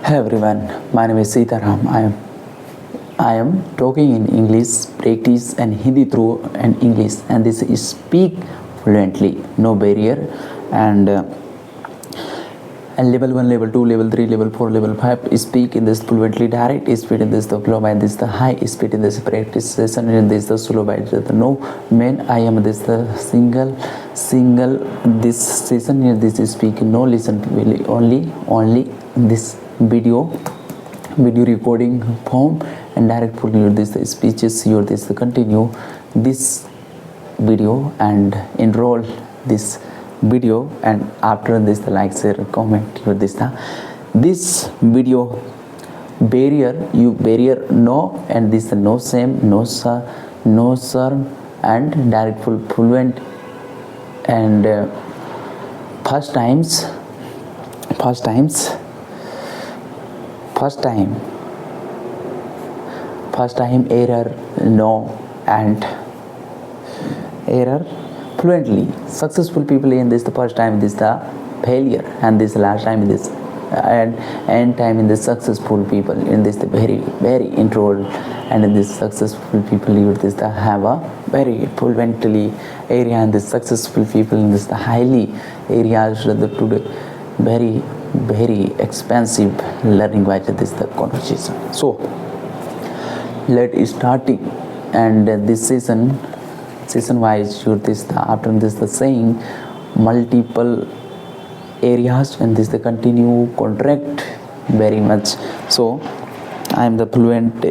Hey everyone, my name is Sitaram. I am talking in English, practice and Hindi through and English, and this is speak fluently, no barrier, and uh, and level 1, level 2, level 3, level 4, level 5 speak in this fluently, direct speed in this the flow by this the high speed in this practice session in this the slow by the no man I am this the single this session here this is speak no listen really only this video recording form and direct put your this speeches your this continue this video and enroll this video, and after this the like share comment your this video barrier no, and this no same no sir and direct full fluent and first time error no, and error fluently successful people in this the first time this the failure, and this last time this and end time in the successful people in this the very intro, and in this successful people you this the have a very fluently area, and the successful people in this the highly areas the today very expensive learning by this the conversation. So let starting, and this season wise you this the after this the saying multiple areas, and this the continue contract very much. So I am the fluent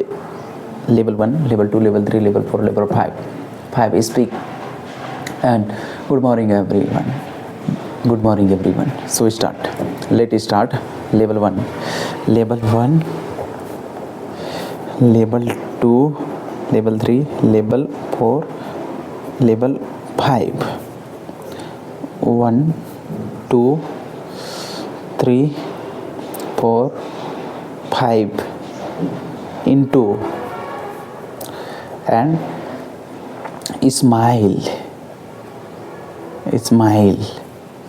level 1, level 2, level 3, level 4, level 5 speak. And good morning everyone, so let's start level 1, level 2, level 3, level 4, level 5. 1 2 3 4 5 into and smile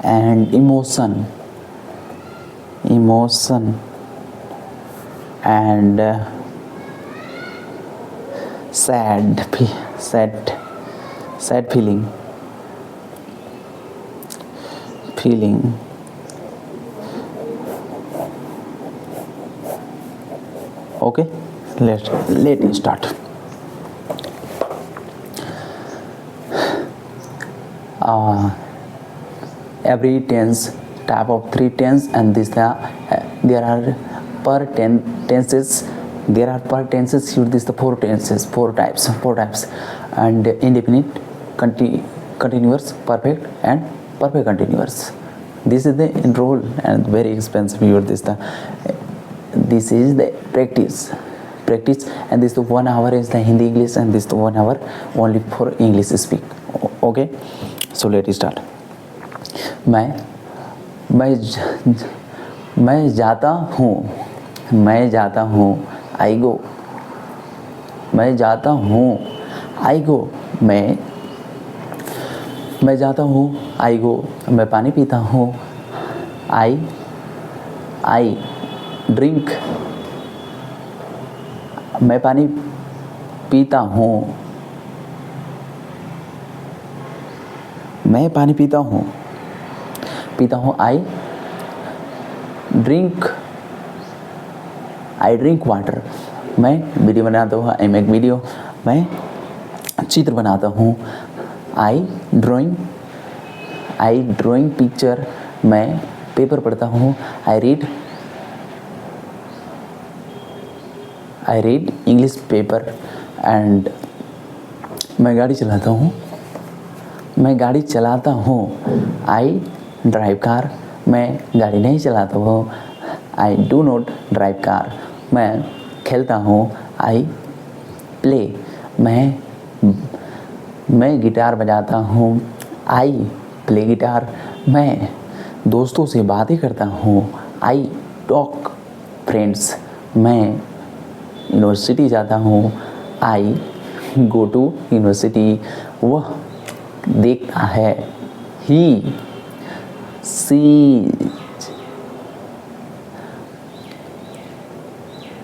and emotion and sad feeling okay. Let's start. Every tense type of 3 tense, and this there are per tenses use this the 4 types, and indefinite, continuous, perfect and perfect continuous. This is the enroll and very expensive use this is the practice, and this 1 hour is the Hindi English, and this 1 hour only for English speak. Okay, so let's start. मैं जाता हूँ आई गो, मैं जाता हूँ आई गो, मैं जाता हूँ आई गो, मैं पानी पीता हूँ आई ड्रिंक, मैं पानी पीता हूँ, मैं पानी पीता हूँ आई ड्रिंक वाटर, मैं वीडियो बनाता हूँ आई मेक वीडियो, मैं चित्र बनाता हूँ आई ड्राइंग पिक्चर, मैं पेपर पढ़ता हूँ I read English paper, and मैं गाड़ी चलाता हूँ आई ड्राइव कार, मैं गाड़ी नहीं चलाता हूँ I do not drive car, मैं खेलता हूँ आई प्ले, मैं गिटार बजाता हूँ आई प्ले गिटार, मैं दोस्तों से बातें करता हूँ आई टॉक फ्रेंड्स, मैं यूनिवर्सिटी जाता हूँ आई गो टू यूनिवर्सिटी, वह देखता है ही sees,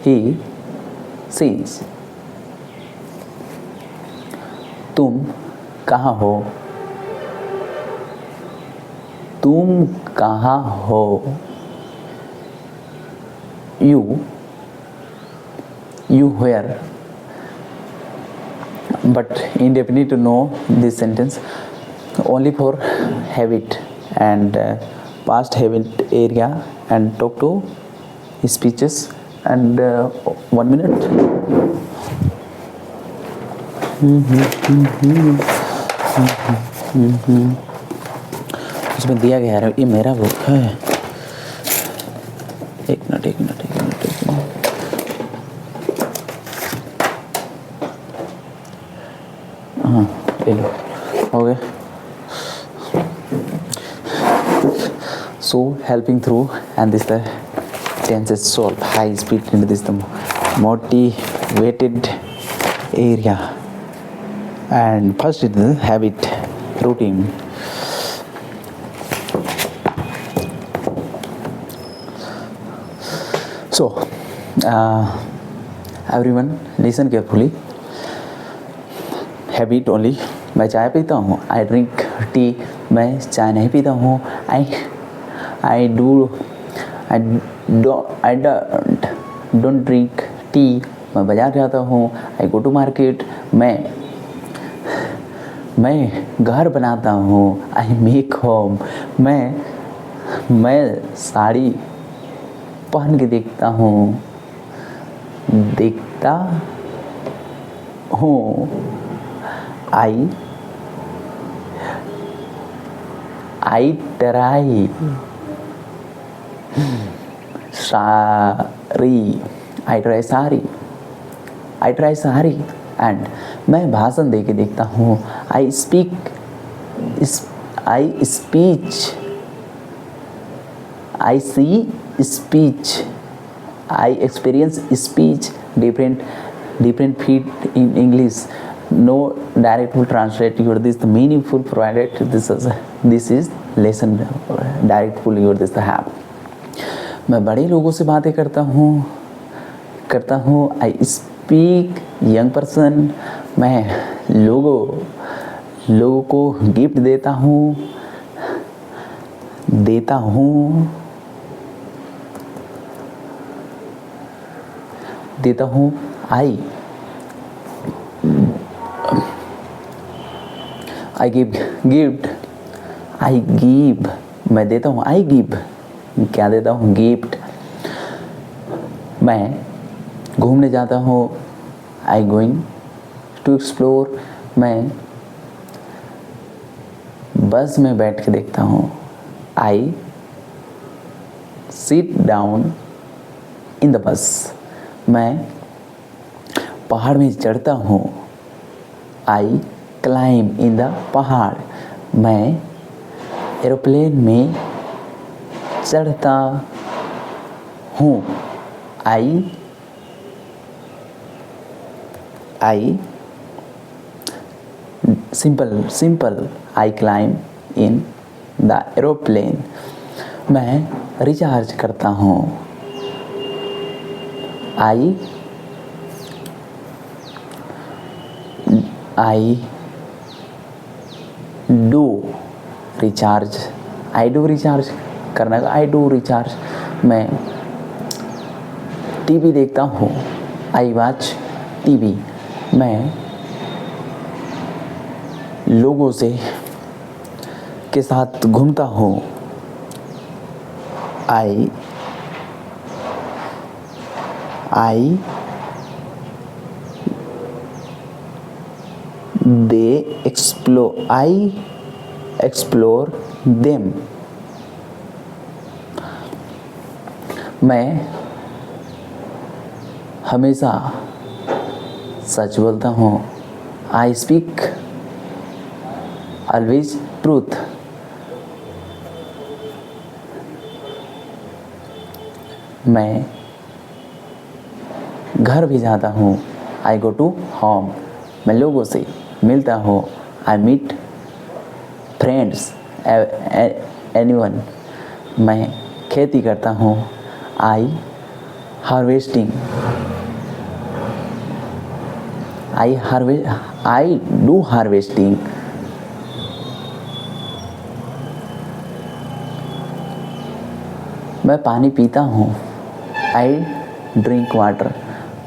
he sees. तुम कहाँ हो? तुम कहाँ हो? You where? But indefinite to know this sentence only for habit and past habit area and talk to speeches and 1 minute. उसमें दिया गया है, ये मेरा बुक है। एक मिनट। हाँ ले लो, हो गया। So helping through and this the tenses solve high speed into this the motivated area and first is the habit routine. So everyone listen carefully. Habit only. मैं चाय पीता हूँ, I drink tea. मैं चाय नहीं पीता हूँ, I don't drink tea. मैं बाजार जाता हूँ, I go to market. मैं घर बनाता हूँ, I make home. मैं साड़ी पहन के देखता हूँ I try sari and मैं भाषण दे के देखता हूँ, I see speech, I experience speech. Different feet in English. No direct will translate your this the meaningful provided this is lesson direct full your this the have. मैं बड़े लोगों से बातें करता हूँ I speak young person. मैं लोगों को गिफ्ट देता हूँ I give मैं देता हूँ I give क्या देता हूँ गिफ्ट। मैं घूमने जाता हूँ I going to explore. मैं बस में बैठ के देखता हूँ I sit down in the bus. मैं पहाड़ में चढ़ता हूँ I climb in the पहाड़. मैं एरोप्लेन में चढ़ता हूँ I simple I climb in the aeroplane. मैं रिचार्ज करता हूँ I do recharge. I do recharge करना का I do recharge. मैं टीवी देखता हूँ I watch TV. मैं लोगों के साथ घूमता हूँ I I explore them. मैं हमेशा सच बोलता हूँ I speak always truth. मैं घर भी जाता हूँ I go to home. मैं लोगों से मिलता हूँ I meet friends anyone. मैं खेती करता हूँ I harvesting, I do harvesting. मैं पानी पीता हूँ, आई ड्रिंक वाटर।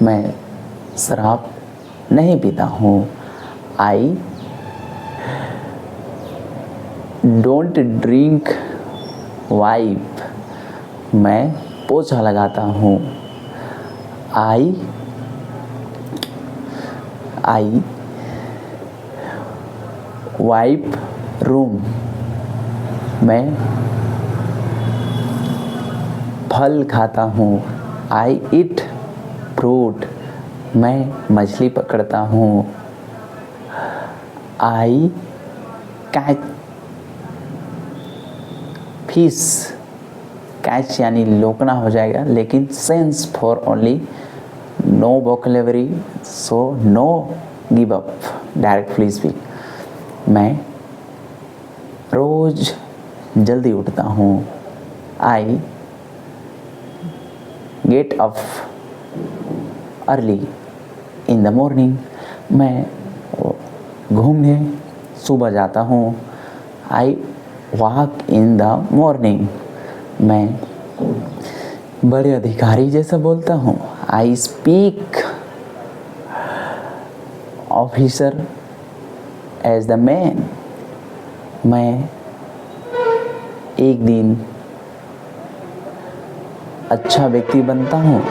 मैं शराब नहीं पीता हूँ, आई डोंट ड्रिंक वाइप। मैं पोछा लगाता हूँ, आई वाइप रूम। मैं फल खाता हूँ, आई ईट फ्रूट। मैं मछली पकड़ता हूँ, आई कैच फिश। कैच यानी लोकना हो जाएगा, लेकिन sense for only, no vocabulary, so no give up, directly speak. मैं रोज जल्दी उठता हूँ, I get up early in the morning. मैं घूमने सुबह जाता हूँ, I walk in the morning. मैं बड़े अधिकारी जैसा बोलता हूँ, I speak officer as the man. मैं एक दिन अच्छा व्यक्ति बनता हूँ,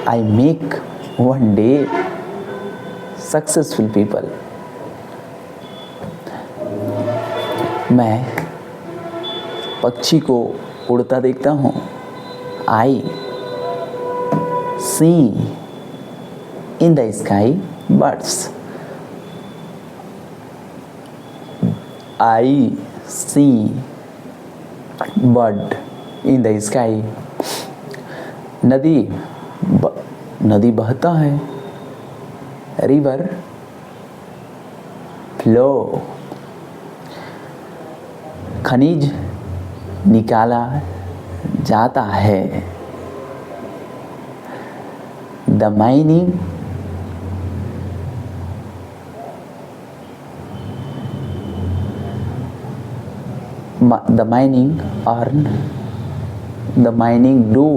I make one day successful people. मैं पक्षी को उड़ता देखता हूँ, I C in the sky birds. I see bird in the sky. नदी बहता है, रिवर फ्लो। खनिज निकाला जाता है, the mining earn, the mining do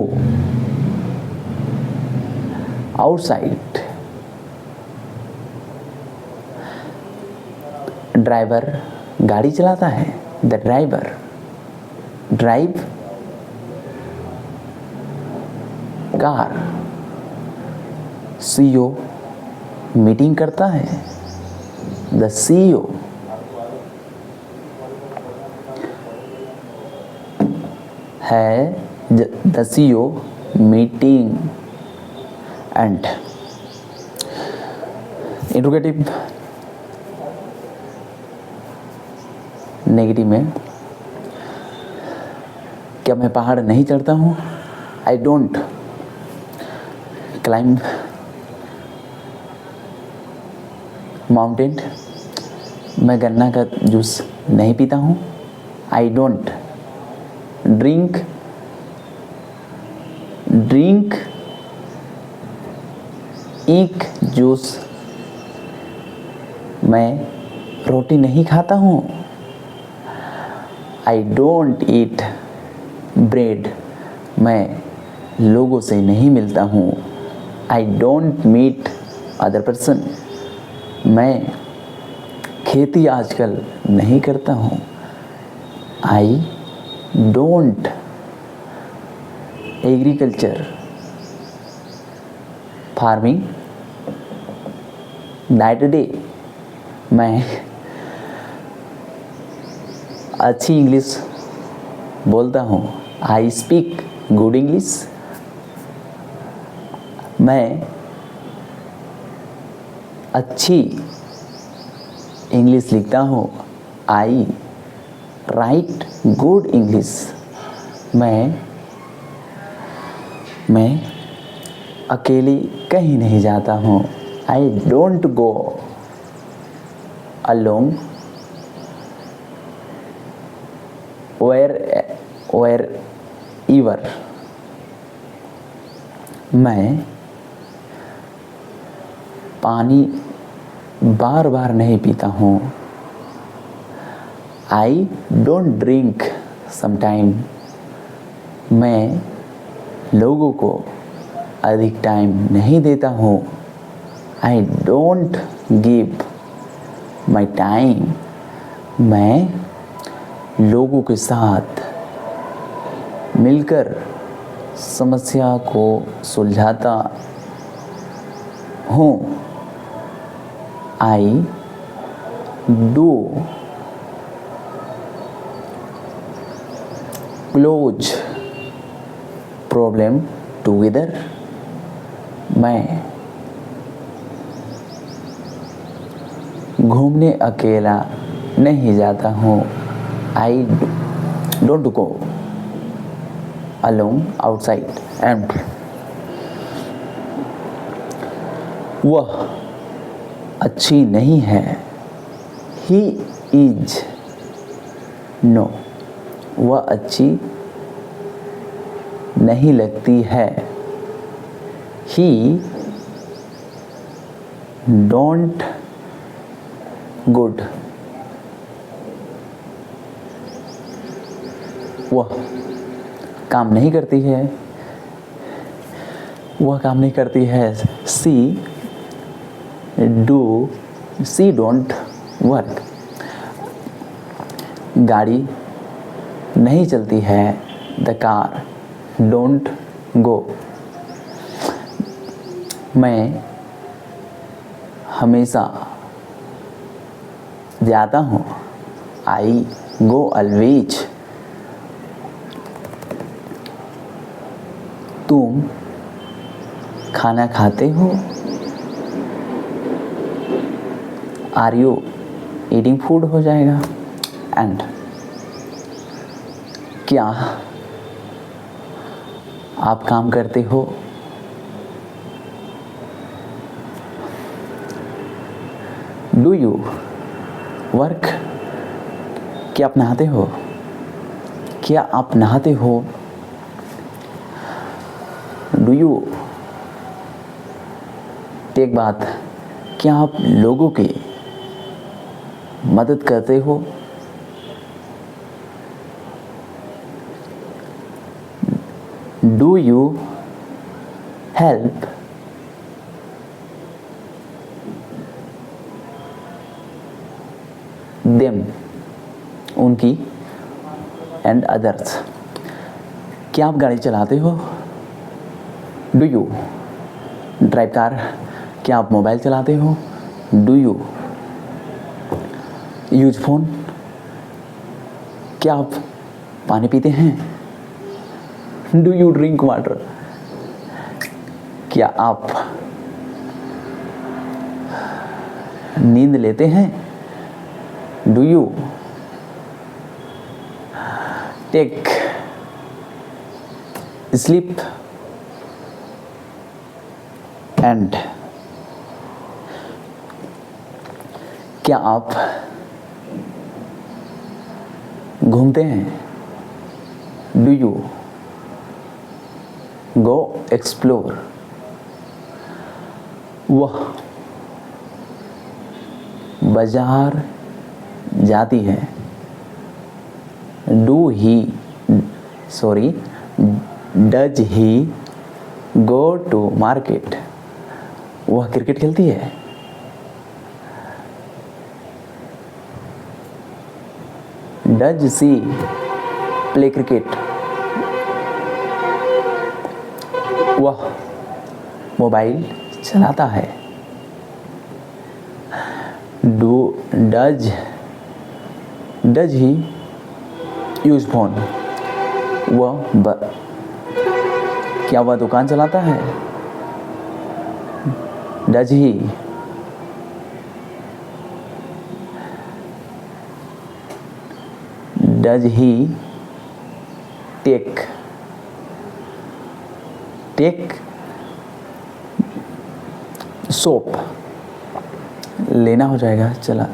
outside. Driver गाड़ी चलाता है, the driver drive car. CEO meeting करता है, द सीईओ है, the CEO meeting. And interrogative negative में, क्या मैं पहाड़ नहीं चढ़ता हूँ, आई डोंट क्लाइंब माउंटेन। मैं गन्ना का जूस नहीं पीता हूँ, आई डोंट ड्रिंक ईक जूस। मैं रोटी नहीं खाता हूँ, आई डोंट ईट ब्रेड। मैं लोगों से नहीं मिलता हूँ, I don't meet other person. मैं खेती आजकल नहीं करता हूँ, I don't agriculture farming night day. मैं अच्छी इंग्लिश बोलता हूँ, आई स्पीक गुड इंग्लिश। मैं अच्छी इंग्लिश लिखता हूँ, आई राइट गुड इंग्लिश। मैं अकेले कहीं नहीं जाता हूँ, I don't go along where ever. मैं पानी बार बार नहीं पीता हूँ। I don't drink sometime. मैं लोगों को अधिक टाइम नहीं देता हूँ। I don't give my time. मैं लोगों के साथ मिलकर समस्या को सुलझाता हूँ। I do close problem together. मैं घूमने अकेला नहीं जाता हूँ। I don't go alone outside and वह अच्छी नहीं है। He is no। वह अच्छी नहीं लगती है। He don't good। वह काम नहीं करती है। वह काम नहीं करती है। सी डोंट वर्क। गाड़ी नहीं चलती है। The car don't go. मैं हमेशा जाता हूँ। आई गो ऑलवेज। तुम खाना खाते हो। आर यू ईटिंग फूड हो जाएगा। एंड क्या आप काम करते हो। Do you work. क्या आप नहाते हो। क्या आप नहाते हो। डू यू टेक बात। क्या आप लोगों की मदद करते हो। डू यू हेल्प देम उनकी एंड अदर्स। क्या आप गाड़ी चलाते हो। Do you drive car. क्या आप मोबाइल चलाते हो। Do you use phone. क्या आप पानी पीते हैं। Do you drink water. क्या आप नींद लेते हैं। Do you take sleep. And क्या आप घूमते हैं। Do you go explore. वह बाजार जाती है। Does he go to market. वह क्रिकेट खेलती है। Does she play cricket. वह मोबाइल चलाता है। Does he use phone. क्या वह दुकान चलाता है। Does he take soap. लेना हो जाएगा चला।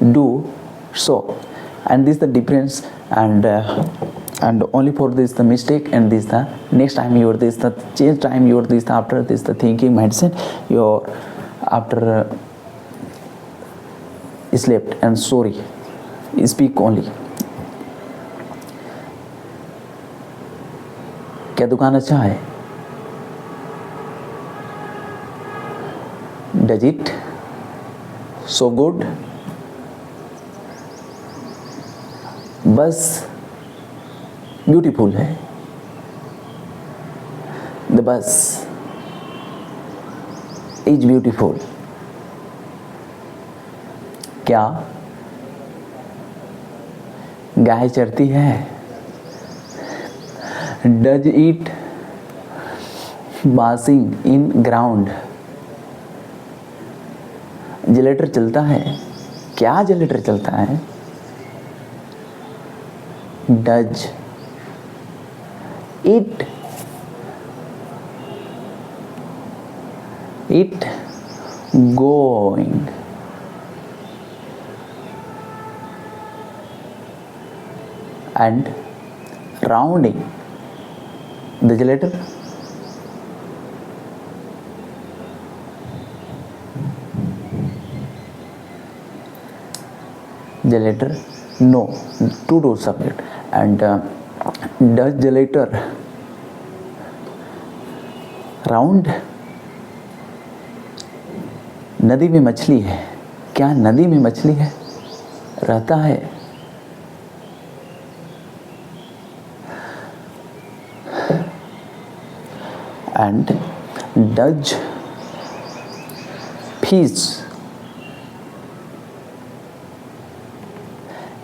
Do soap. And this the difference and and only for this the mistake, and this the next time your this the change time your this the after this the thinking mindset your after slept and sorry speak only. क्या दुकान अच्छा है? Does it so good? बस beautiful है. The bus is beautiful. क्या गाय चरती है? Does it washing in ground? Generator चलता है? क्या जनरेटर चलता है? Does it going? And rounding the generator. Generator no, two doors separate. And does generator round? नदी में मछली है? क्या नदी में मछली है? रहता है? And does fish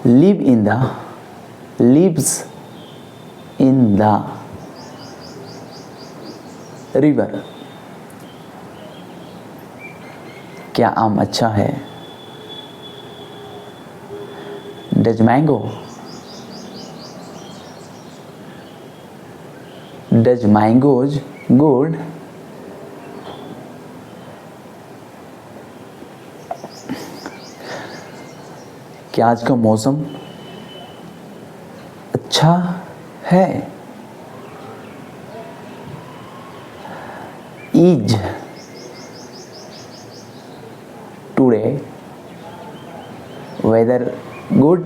lives in the river? क्या आम अच्छा है? Does mangoes good? क्या आज का मौसम अच्छा है? Is today weather good?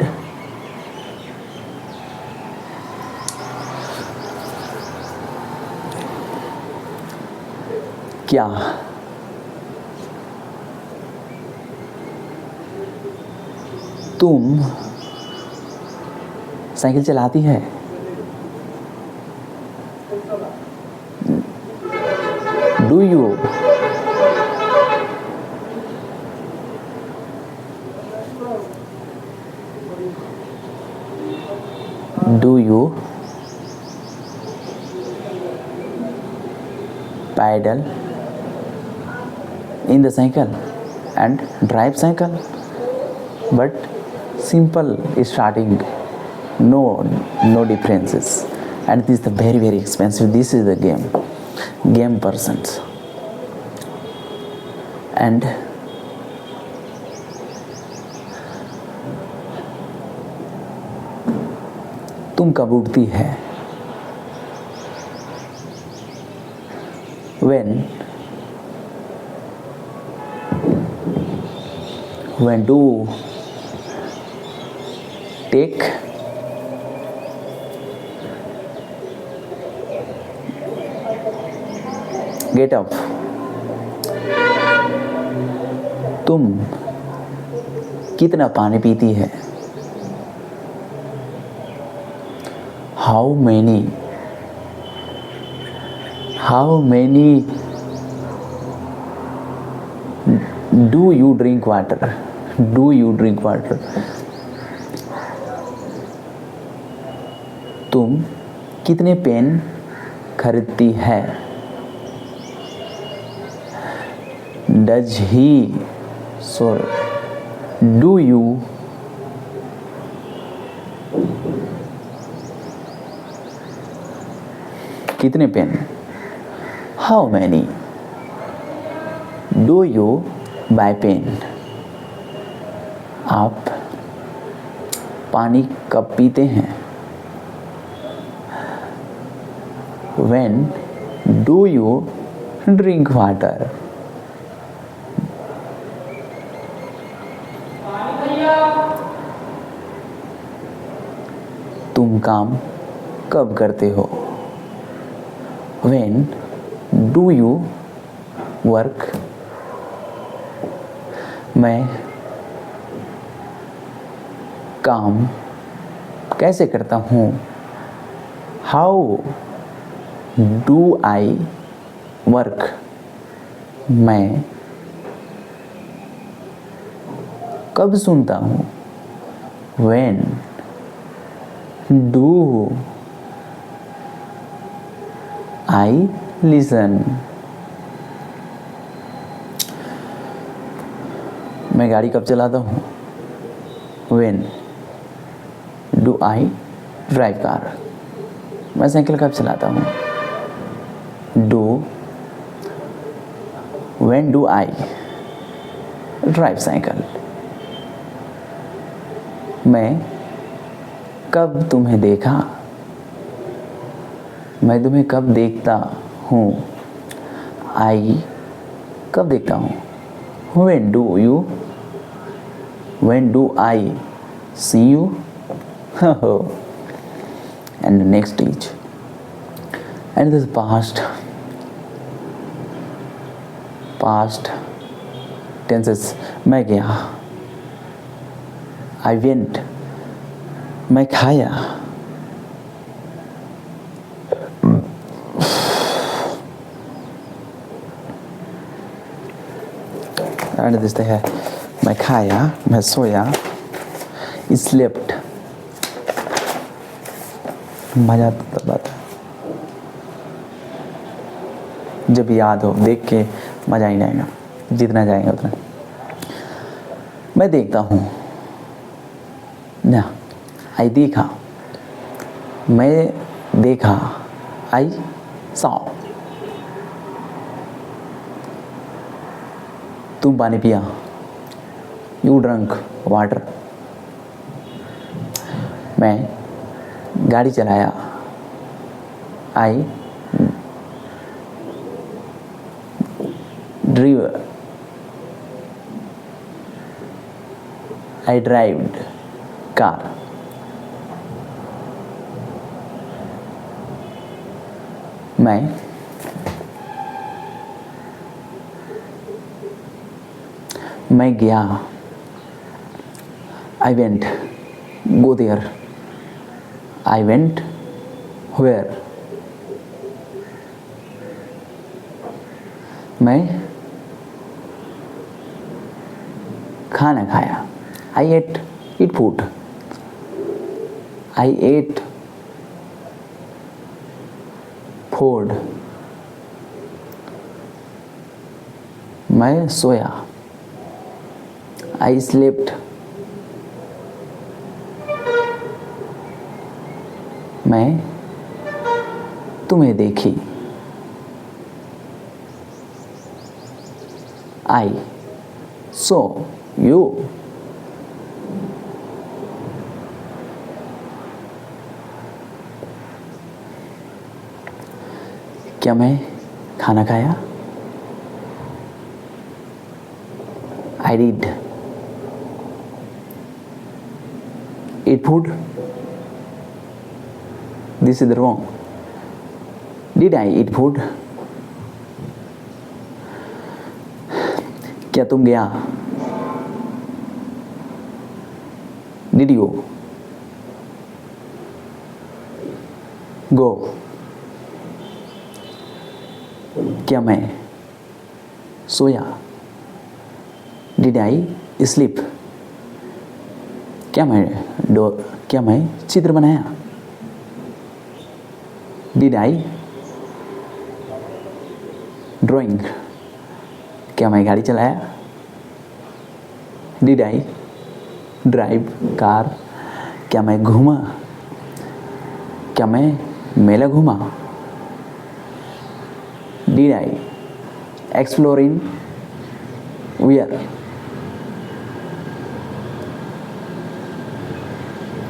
क्या तुम साइकिल चलाती है? Do you pedal in the cycle and drive cycle? But simple starting, no differences, and this is the very expensive. This is the game persons. And तुम कब उठती है? when do take get up? तुम कितना पानी पीती है? how many do you drink water? तुम कितने पेन खरीदती है? do you कितने pen? how many do you buy pen? आप पानी कब पीते हैं? when do you drink water? तुम काम कब करते हो? When do you work? मैं काम कैसे करता हूँ? How do I work? मैं कब सुनता हूँ? When do I listen? मैं गाड़ी कब चलाता हूँ? When do I drive car? मैं साइकिल कब चलाता हूँ? When do I drive cycle? मैं कब तुम्हें देखा? मैं तुम्हें कब देखता हूँ? I कब देखता हूँ? When do I see you? And the next is, and this past tenses. मैं गया, I went. मैं खाया, and this है मैं खाया, मैं सोया, slept. मजा तब आता है जब याद हो, देख के मजा ही नहीं आएगा, जितना जाएगा उतना। मैं देखता हूँ ना, आई देखा, मैं देखा, आई saw. तुम पानी पिया, यू ड्रंक वाटर. मैं गाड़ी चलाया, आई ड्रीव, आई ड्राइव्ड कार. मैं गया, I went, go there. I went where? मैं खाना खाया, I ate food. I ate food. मैं सोया, I slept. मैं तुम्हें देखी, I saw you. क्या मैं खाना खाया? I did eat food. This is wrong. Did I eat food? क्या तुम गया? Did you go? क्या मैं सोया? Did I sleep? क्या मैं चित्र बनाया? Did I drawing? क्या मैं गाड़ी चलाया? Did I drive car? क्या मैं घूमा? क्या मैं मेला घूमा? Did I explore in where?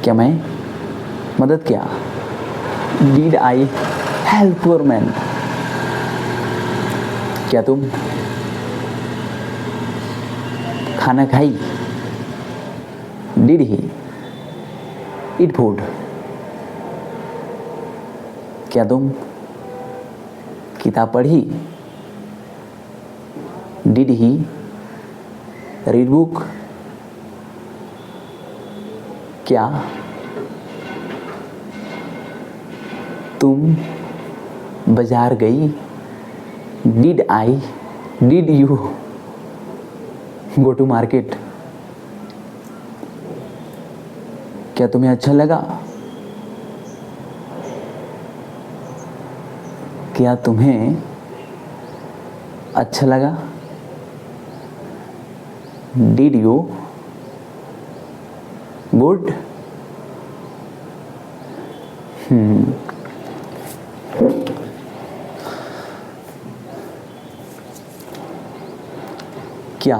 क्या मैं मदद किया? Did I help poor man. क्या तुम खाना खाई? Did he eat food? क्या तुम किताब पढ़ी? Did he read book? क्या तुम बाजार गई? Did you go to market? क्या तुम्हें अच्छा लगा? क्या तुम्हें अच्छा लगा? Did you good? क्या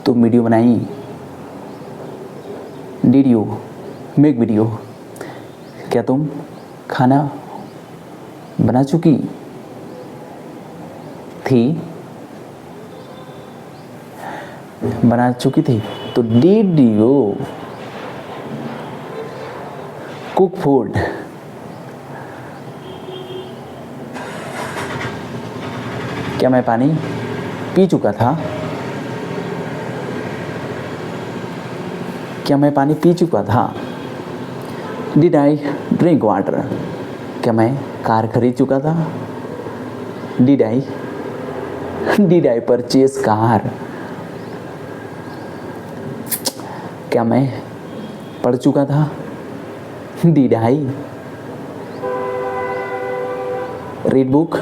तुम वीडियो बनाई? Did you make video? क्या तुम खाना बना चुकी थी? बना चुकी थी तो डिड यू कुक फूड? क्या मैं पानी पी चुका था? क्या मैं पानी पी चुका था? Did I drink water? क्या मैं कार खरीद चुका था? Did I purchase car? क्या मैं पढ़ चुका था? Did I read book?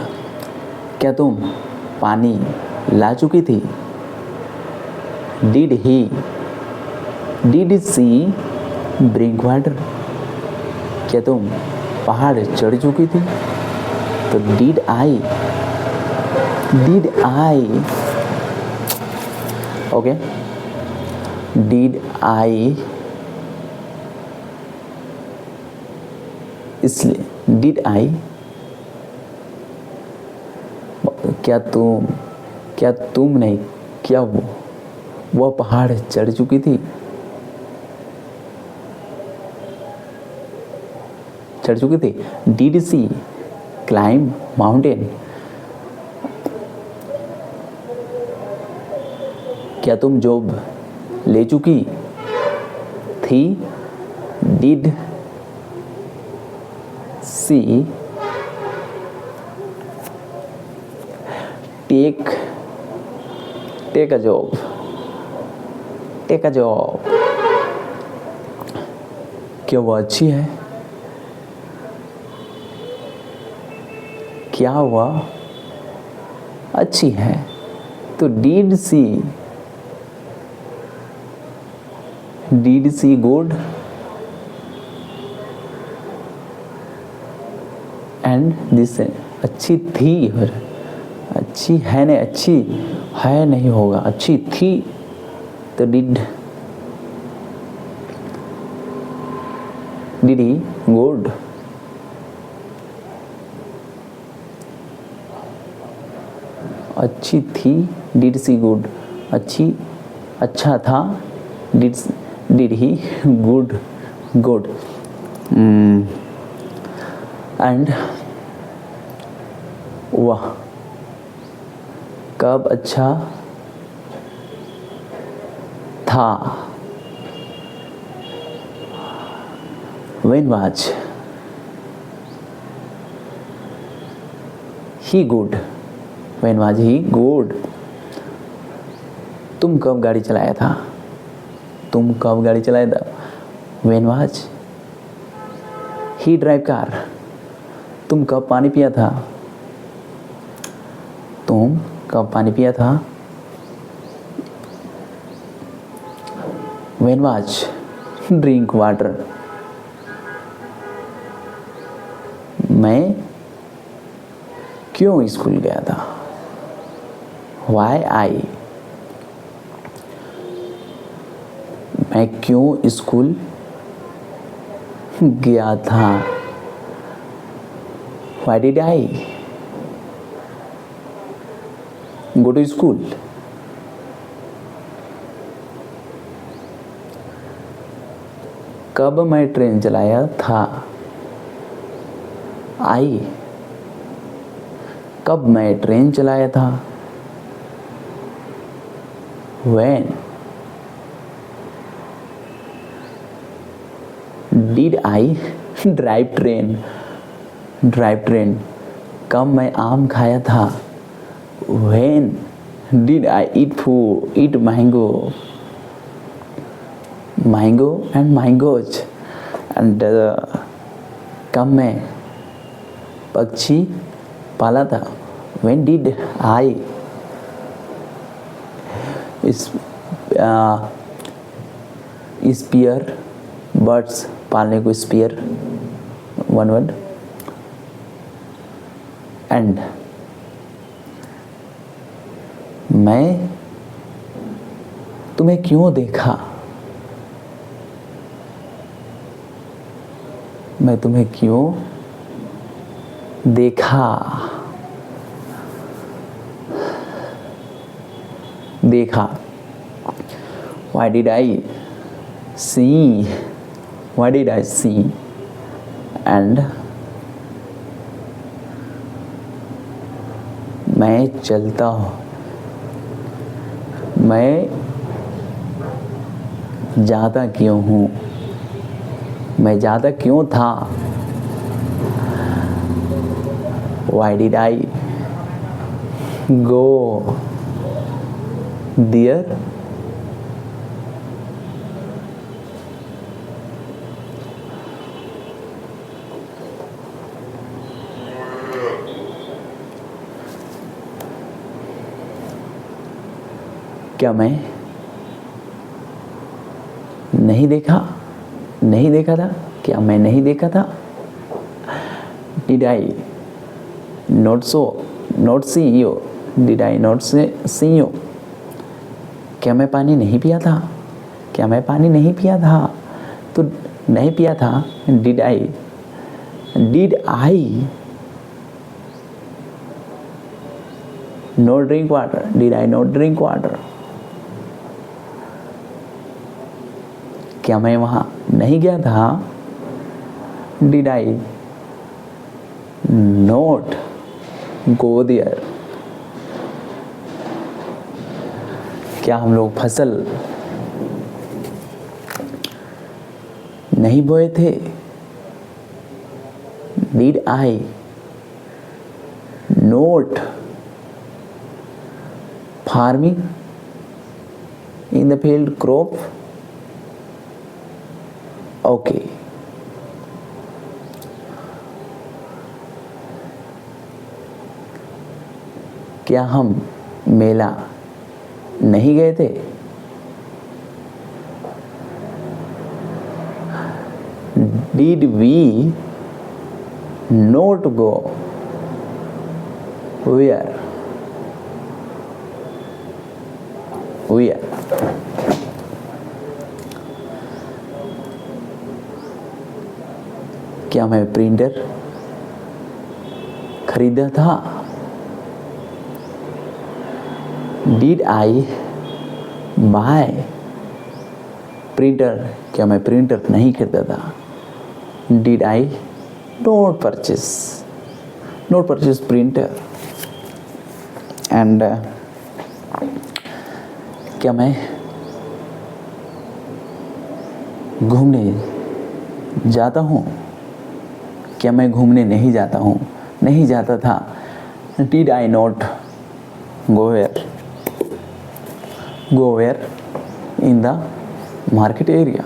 क्या तुम पानी ला चुकी थी? Did she bring water? क्या तुम पहाड़ चढ़ चुकी थी? तो did I okay, did I, इसलिए डिड आई, क्या तुम नहीं, क्या वो पहाड़ चढ़ चुकी थी? Did she climb mountain? क्या तुम जॉब ले चुकी थी? Did she take a job? क्या वो अच्छी है? क्या वह अच्छी है? तो did she good? And this अच्छी थी, अच्छी है नहीं, अच्छी है नहीं होगा, अच्छी थी तो डिड ही गुड? अच्छी थी, डिड सी गुड? अच्छा था, डिड ही गुड? एंड वह कब अच्छा था? When was he good? तुम कब गाड़ी चलाया था? When was he drive car? तुम कब पानी पिया था? When was drink water? मैं क्यों स्कूल गया था? Why I? मैं क्यों स्कूल गया था? Why did I go to school? कब मैं ट्रेन चलाया था? आई। कब मैं ट्रेन चलाया था? When did I drive train? Drive train. कब मैं आम खाया था? When did I eat mango? Mango and mangoes. And कब मैं पक्षी पाला था? When did I spear birds पालने को स्पीयर वन वर्ड। एंड मैं तुम्हें क्यों देखा? मैं तुम्हें क्यों देखा? देखा। Why did I see? Why did I see? And मैं चलता हूँ। मैं जाता क्यों हूँ? मैं जाता क्यों था? Why did I go there? क्या मैं नहीं देखा? नहीं देखा था? क्या मैं नहीं देखा था? Did I not see you? Did I not see you? क्या मैं पानी नहीं पिया था? क्या मैं पानी नहीं पिया था? तो नहीं पिया था। Did I not drink water? Did I not drink water? क्या मैं वहाँ नहीं गया था? Did I not go there? क्या हम लोग फसल नहीं बोए थे? Did I not farming in the field crop? Okay. क्या हम मेला नहीं गए थे? Did we not go? Where? क्या मैं प्रिंटर खरीदा था? Did I buy printer? क्या मैं प्रिंटर नहीं खरीदा था? Did I not purchase printer? And क्या मैं घूमने जाता हूँ? क्या मैं घूमने नहीं जाता हूँ? नहीं जाता था। Did I not go where in the market area?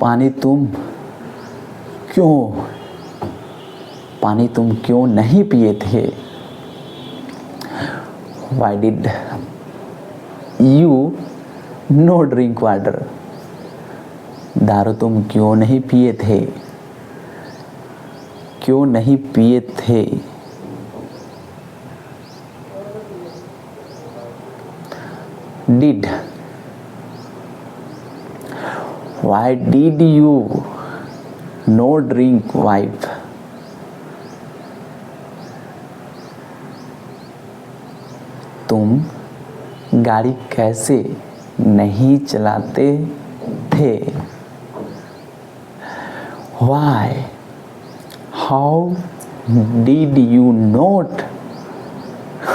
पानी तुम क्यों नहीं पिए थे? Why did you no drink water, दारू तुम क्यों नहीं पिए थे, क्यों नहीं पिए थे। Did, why did you no drink wife, तुम गाड़ी कैसे नहीं चलाते थे। Why, how did you not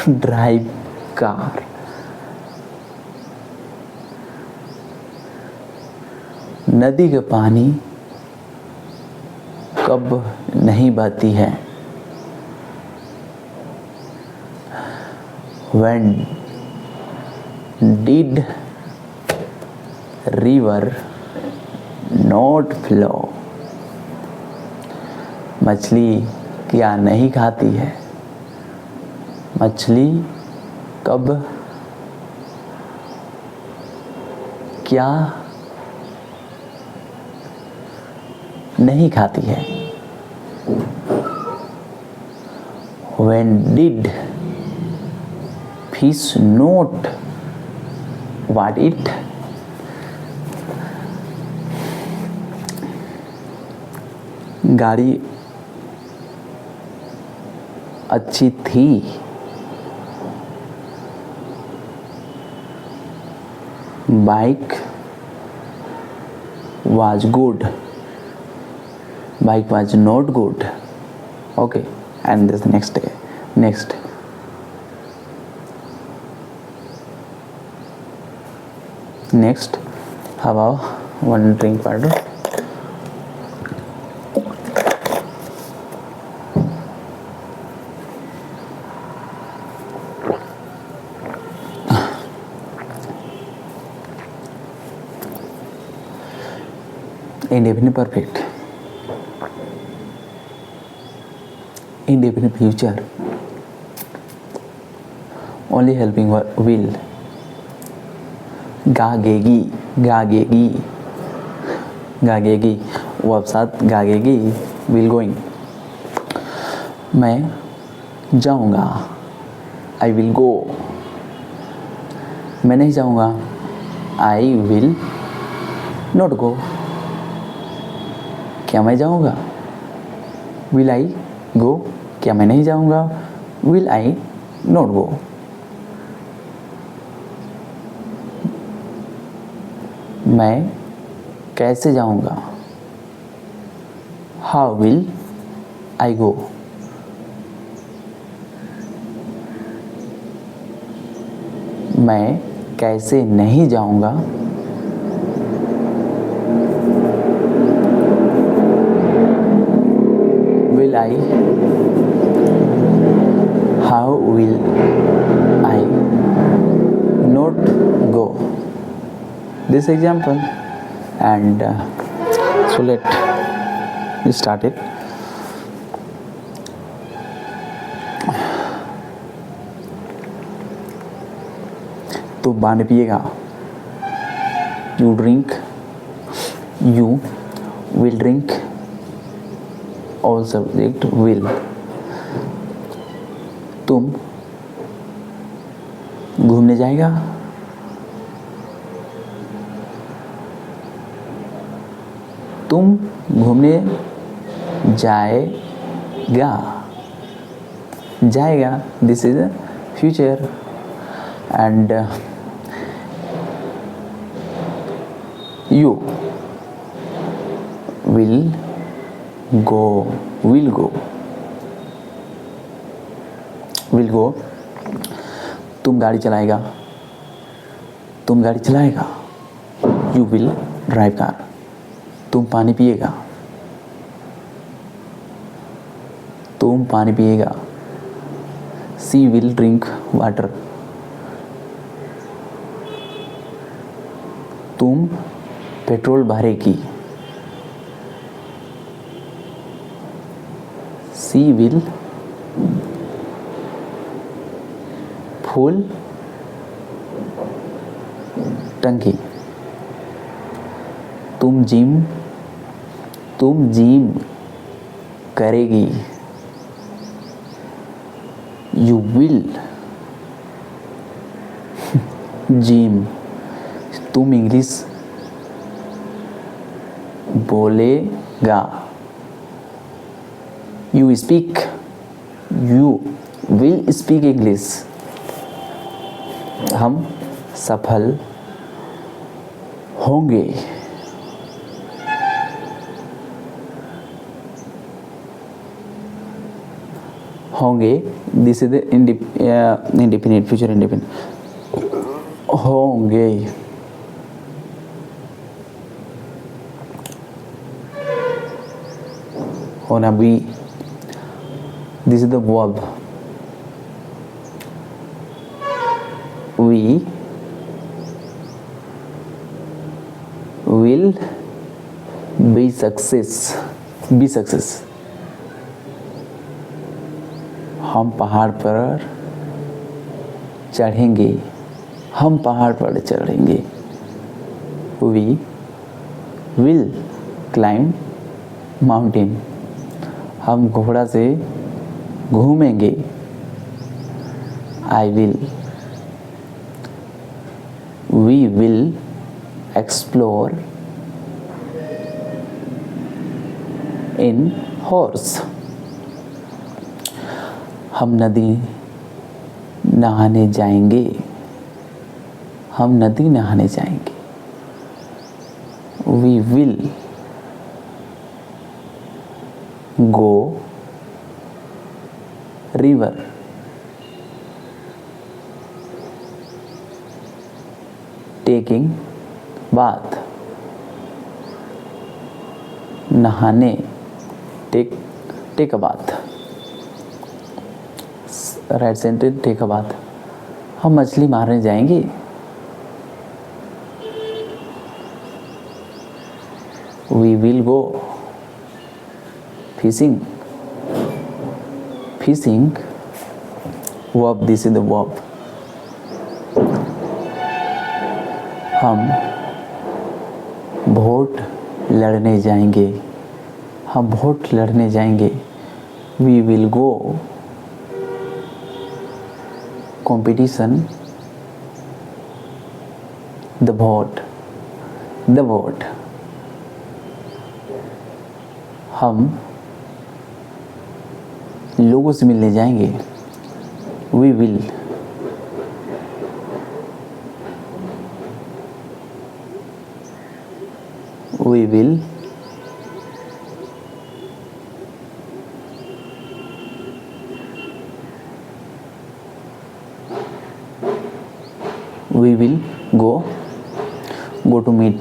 drive car, नदी का पानी कब नहीं बहती है। When did river not flow, मछली क्या नहीं खाती है, मछली कब क्या नहीं खाती है। When did fish not what it, गाड़ी अच्छी थी, bike was good, bike was not good. Okay, and this next how about one drink water. Indefinite perfect, indefinite future, only helping will, गागेगी गागेगी गागेगी, वो अब साथ गागेगी, विल गोइंग। मैं जाऊंगा, I will go, मैं नहीं जाऊंगा, आई विल नॉट गो। क्या मैं जाऊंगा, विल आई गो, क्या मैं नहीं जाऊंगा, विल आई नॉट गो। मैं कैसे जाऊंगा, हाउ विल आई गो। मैं कैसे नहीं जाऊंगा, will I, how will I not go. This example, and so let's start it. तो पानी पिएगा, you drink, you will drink, all subject will। तुम घूमने जाएगा, तुम घूमने जाएगा, जाएगा, this is future. And you will go, will go, will go। तुम गाड़ी चलाएगा, तुम गाड़ी चलाएगा, you will drive car। तुम पानी पिएगा, तुम पानी पिएगा, she will drink water। तुम पेट्रोल भरेगी, she will full टंकी। तुम जिम करेगी। You will gym. तुम इंग्लिश बोलेगा। You will speak English. हम सफल होंगे। This is the independent future independent. होंगे। होना भी। This is the verb. We will be success। हम पहाड़ पर चढ़ेंगे। We will climb mountain। हम घोड़ा से घूमेंगे। We will explore in horse। हम नदी नहाने जाएंगे। We will go river। Taking bath. नहाने take a bath. Right sentence take a bath. हम मछली मारने जाएंगे। We will go fishing. Verb, this is the verb. हम वोट लड़ने जाएंगे। We will go competition the vote. हम लोगों से मिलने जाएंगे। We will go to meet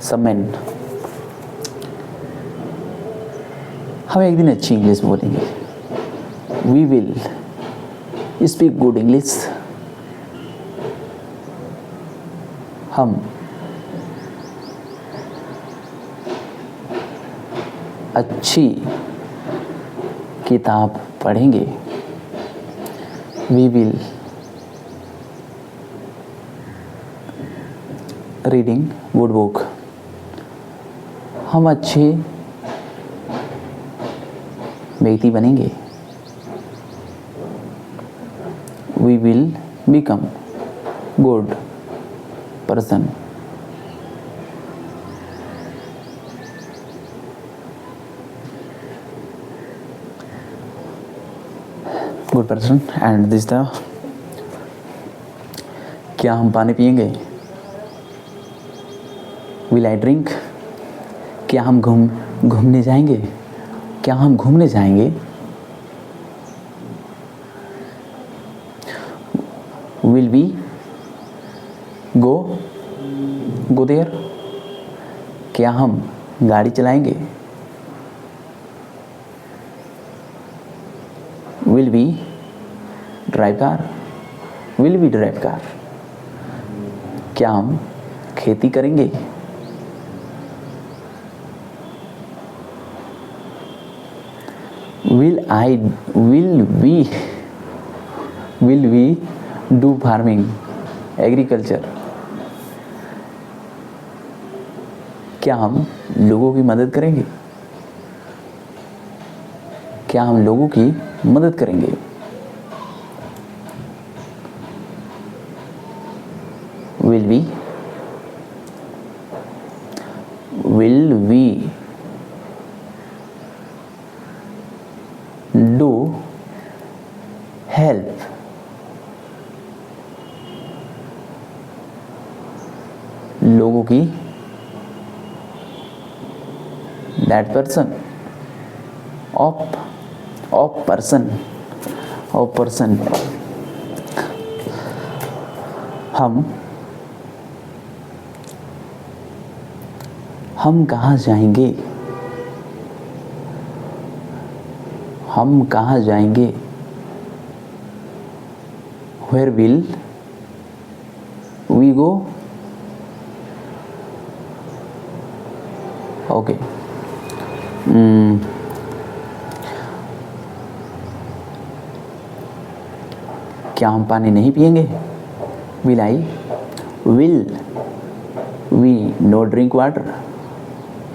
some men। हम एक दिन अच्छी इंग्लिश बोलेंगे। We will speak good English। हम अच्छी किताब पढ़ेंगे। We will reading good book। हम अच्छे व्यक्ति बनेंगे। We will become good person। Good person. And this the क्या हम पानी पिएंगे। Will I drink. क्या हम घूमने जाएंगे। Will we go there. क्या हम गाड़ी चलाएंगे। Will we drive car. क्या हम खेती करेंगे। Will we do farming. Agriculture. क्या हम लोगों की मदद करेंगे? क्या हम लोगों की मदद करेंगे? Will we do help लोगों की? That person of person हम कहाँ जाएंगे? हम कहाँ जाएंगे? Where will we go? Okay. क्या हम पानी नहीं पिएंगे? Will we no drink water?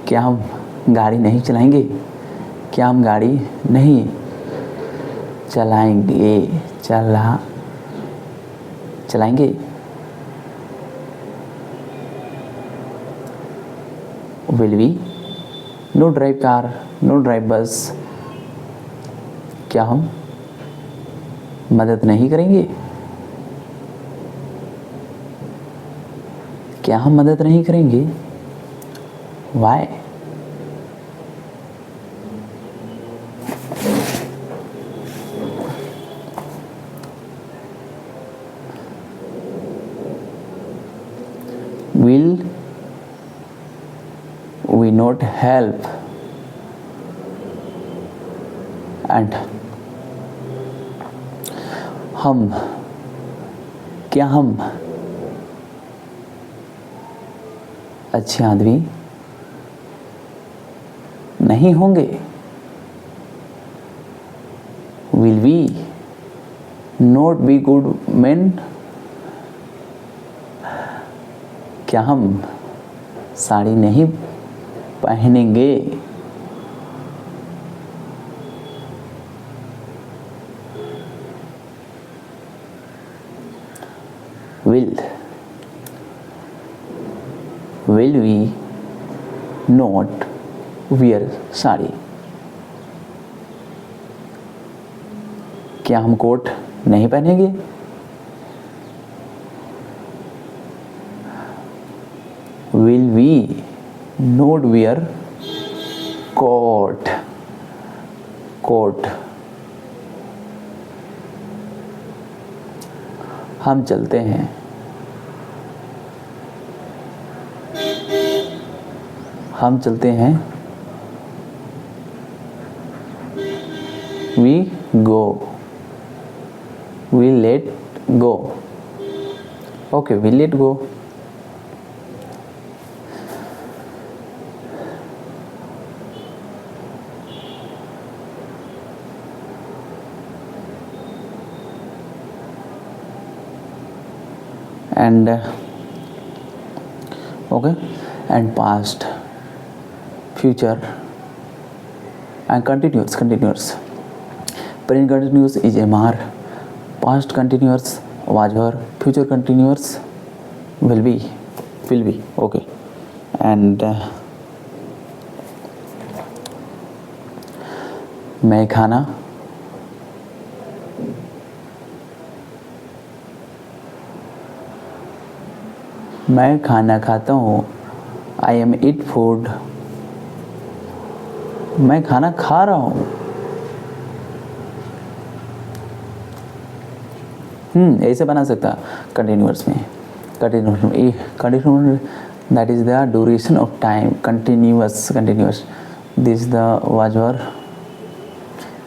क्या हम गाड़ी नहीं चलाएंगे? क्या हम गाड़ी नहीं चलाएंगे? चलाएंगे? Will we no drive car, no drive bus? क्या हम मदद नहीं करेंगे? क्या हम मदद नहीं करेंगे? Why? Will we not help? And क्या हम अच्छे आदमी नहीं होंगे? Will we not be good men? क्या हम साड़ी नहीं पहनेंगे? Will we not wear sari? क्या हम कोट नहीं पहनेंगे? Will we not wear coat? हम चलते हैं। हम चलते हैं। We go. We let go. Okay, we let go. And okay, and past, future, and continuous. Present continuous is MR, past continuous was her, future continuous will be. Okay. And मैं खाना खाता हूँ। I am eat food. मैं खाना खा रहा हूँ। ऐसे बना सकता कंटिन्यूअस में। Continuous that is the duration of time. Continuous this is the was verb.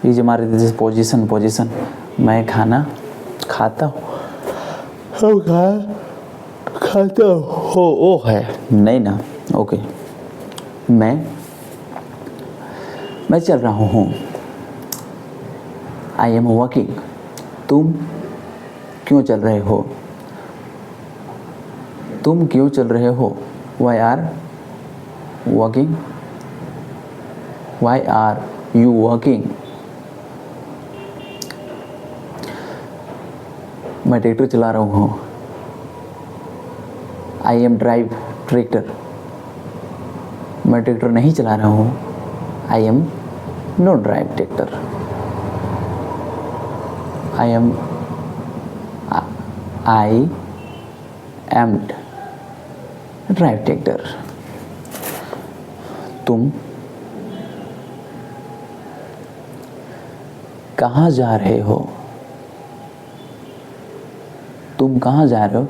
is हमारे this is position. मैं खाना खाता हूँ। खाता हो ओ है नहीं ना। ओके, मैं चल रहा हूँ। I am walking. तुम क्यों चल रहे हो? तुम क्यों चल रहे हो? Why are walking, why are you walking? मैं ट्रैक्टर चला रहा हूँ। आई एम ड्राइव ट्रैक्टर, मैं ट्रैक्टर नहीं चला रहा हूँ। I am not drive tractor, I am drive tractor. तुम कहाँ जा रहे हो? तुम कहाँ जा रहे हो?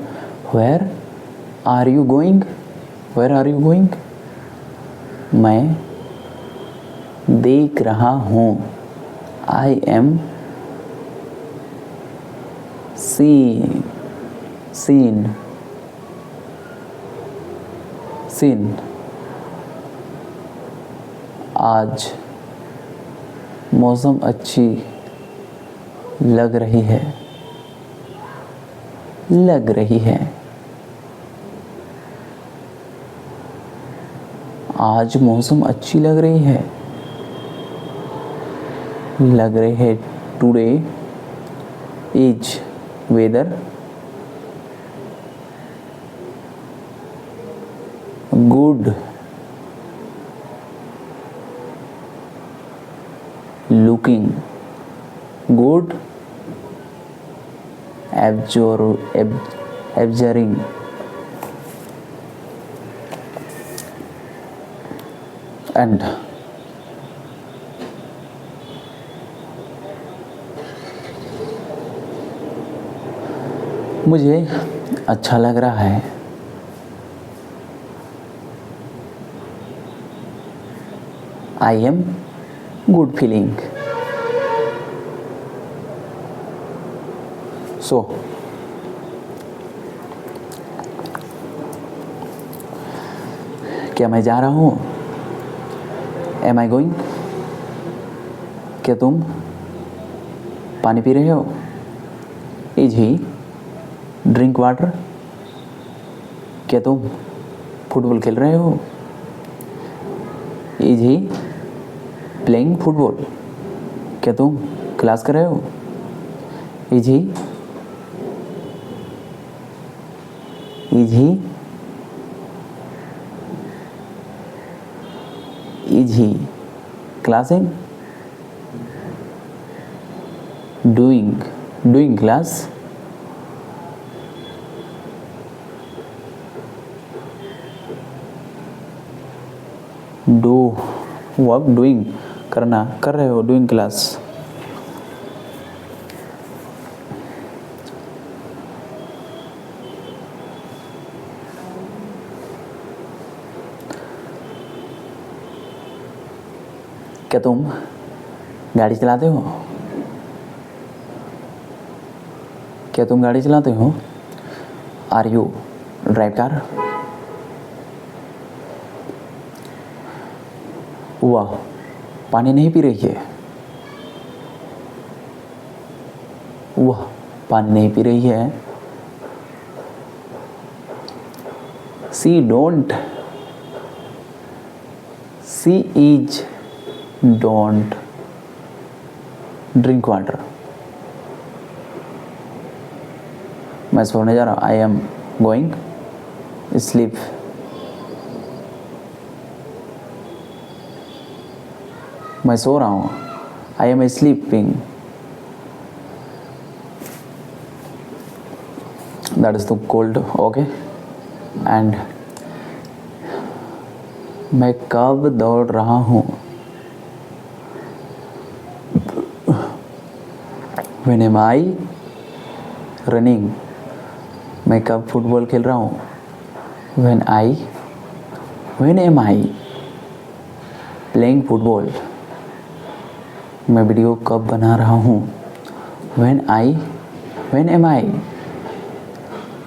Where are you going, where are you going? मैं देख रहा हूँ। आई एम सीन, आज मौसम अच्छी लग रही है, लग रही है। आज मौसम अच्छी लग रही है, लग रही है। Today is weather good, looking good, observing and मुझे अच्छा लग रहा है। I am good feeling. So क्या मैं जा रहा हूँ? Am I going? क्या तुम पानी पी रहे हो? Is he drink water? क्या तुम फुटबॉल खेल रहे हो? Is he playing football? क्या तुम क्लास कर रहे हो? Is he classing? Doing class? Do work, doing करना, कर रहे हो, डूइंग क्लास। क्या तुम गाड़ी चलाते हो? क्या तुम गाड़ी चलाते हो? Are you drive car? वह पानी नहीं पी रही है, वह पानी नहीं पी रही है। She is don't drink water. मैं सोने जा रहा हूँ। I am going sleep. मैं सो रहा हूँ। I am sleeping. That is the cold. Okay. And मैं कब दौड़ रहा हूँ? When am I running? मैं कब फुटबॉल खेल रहा हूँ? When am I playing football? मैं वीडियो कब बना रहा हूँ? When am I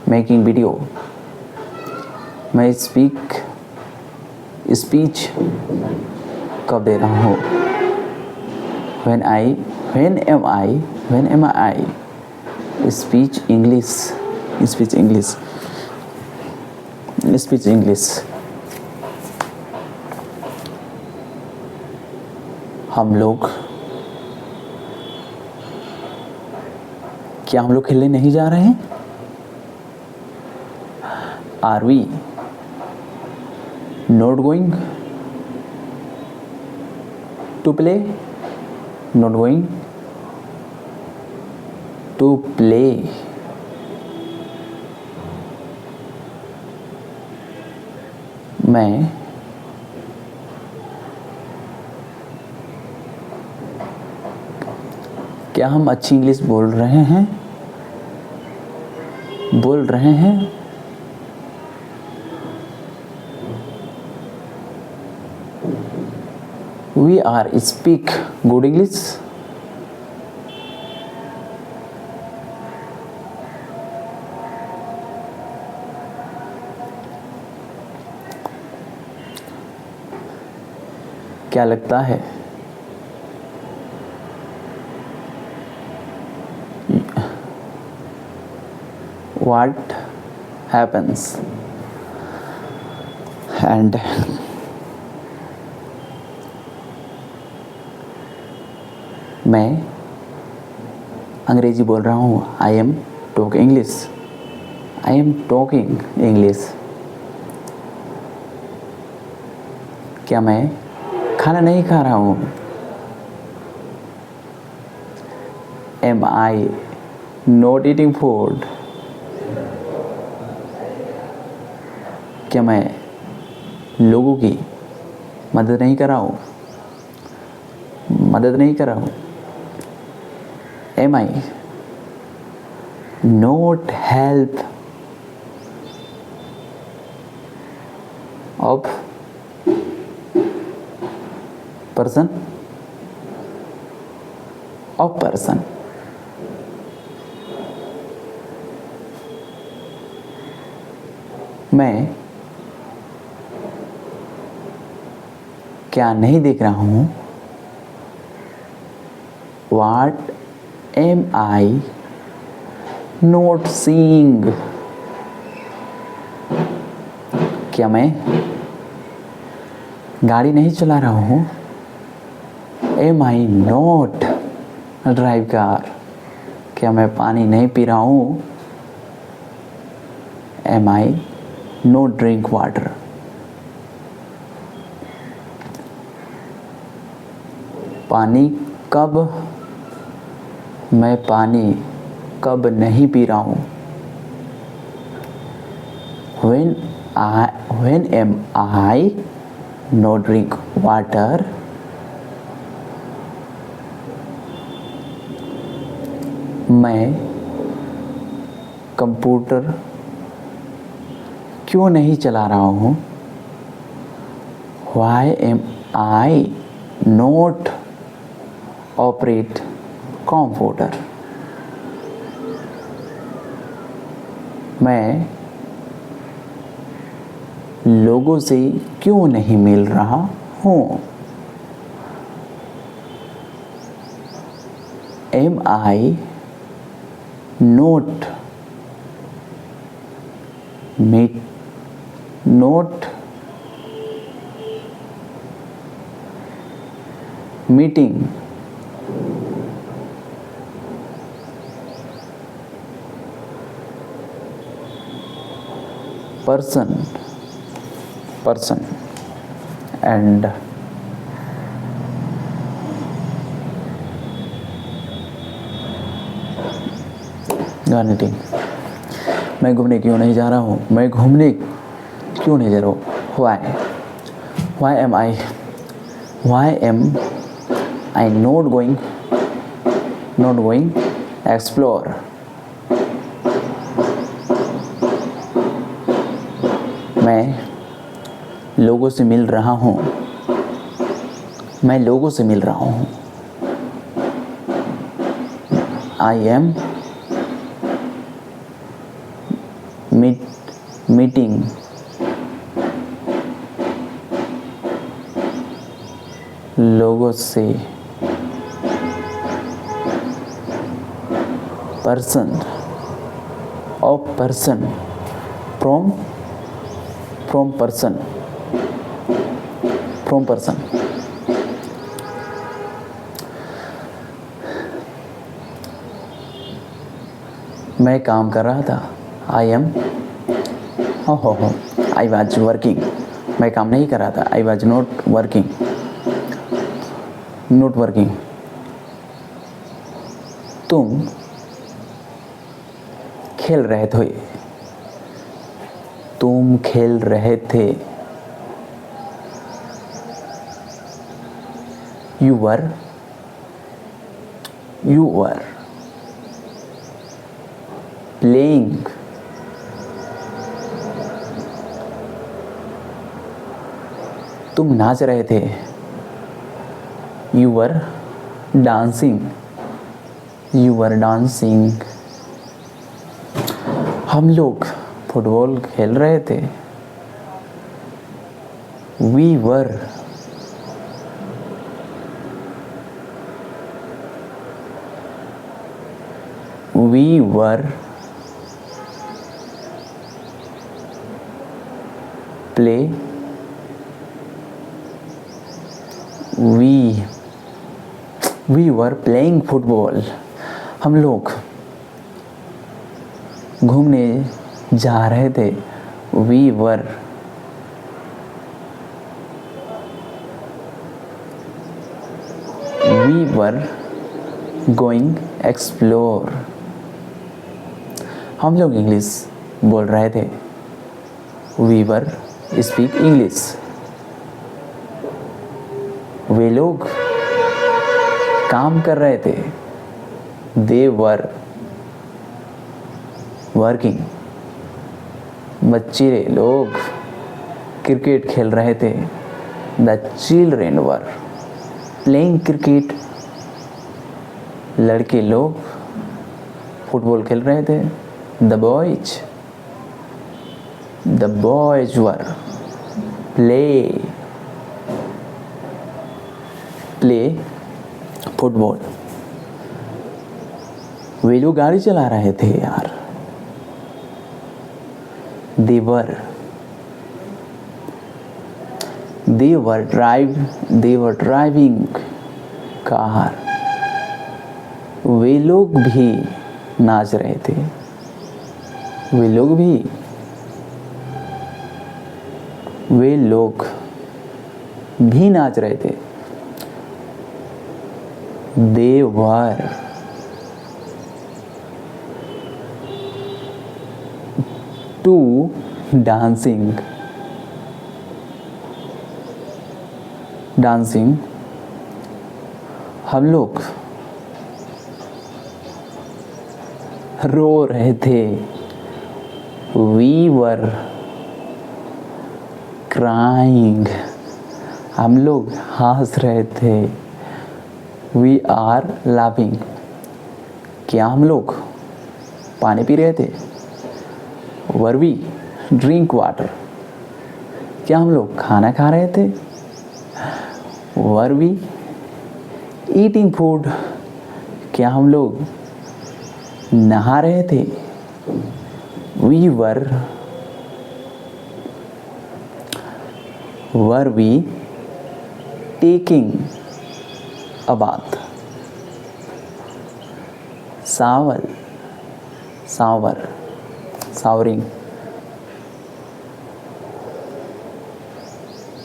making video? मैं स्पीच कब दे रहा हूँ? When am I speech English? Speech English. हम लोग, क्या हम लोग खेलने नहीं जा रहे हैं? Are we not going to play? Not going to play. मैं क्या हम अच्छी इंग्लिश बोल रहे हैं? बोल रहे हैं? We are speak good English? क्या लगता है? What happens? And मैं अंग्रेजी बोल रहा हूँ। I am talk English. I am talking English. क्या मैं खाना नहीं खा रहा हूँ? Am I not eating food? क्या मैं लोगों की मदद नहीं कर रहा हूँ? मदद नहीं कर रहा हूँ? Am I not help of person? Of person. मैं क्या नहीं देख रहा हूँ? What am I not seeing? क्या मैं गाड़ी नहीं चला रहा हूँ? Am I not drive car? क्या मैं पानी नहीं पी रहा हूँ? Am I not drink water? पानी कब, मैं पानी कब नहीं पी रहा हूँ? When am I not drink water? मैं कंप्यूटर क्यों नहीं चला रहा हूँ? Why am I not operate computer? मैं लोगों से क्यों नहीं मिल रहा हूँ? Am I not meeting person and garnetting? मैं घूमने क्यों नहीं जा रहा हूँ? मैं घूमने क्यों नहीं जा रहा हूँ? Why am I not going explore? मैं लोगों से मिल रहा हूँ। मैं लोगों से मिल रहा हूँ। I am meeting लोगों से person from from person, from person. मैं काम कर रहा था, आई एम, हो, आई वॉज वर्किंग। मैं काम नहीं कर रहा था, I was not working, not working. तुम खेल रहे थे, तुम खेल रहे थे। You were, you were playing, तुम नाच रहे थे। You were dancing, you were dancing. हम लोग फुटबॉल खेल रहे थे। We were, we were play, we were playing football. हम लोग घूमने जा रहे थे। We were going explore. हम लोग इंग्लिश बोल रहे थे। We were speak English. वे लोग काम कर रहे थे। They were working. बच्चे लोग क्रिकेट खेल रहे थे। The children were playing cricket. लड़के लोग फुटबॉल खेल रहे थे। The boys were play football. वे लोग गाड़ी चला रहे थे यार। They were driving car। वे लोग भी नाच रहे थे। वे लोग भी नाच रहे थे। They were to dancing। हम लोग रो रहे थे। We were crying। हम लोग हंस रहे थे। We are laughing। क्या हम लोग पानी पी रहे थे? Were we drink water। क्या हम लोग खाना खा रहे थे? Were we eating food। क्या हम लोग नहा रहे थे? We were we taking a bath। showering।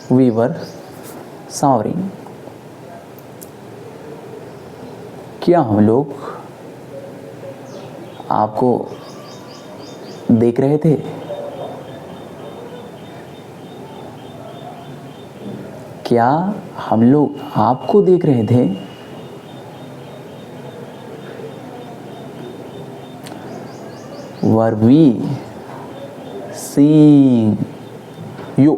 We were showering। क्या हम लोग आपको देख रहे थे? क्या हम लोग आपको देख रहे थे? Were we seeing you।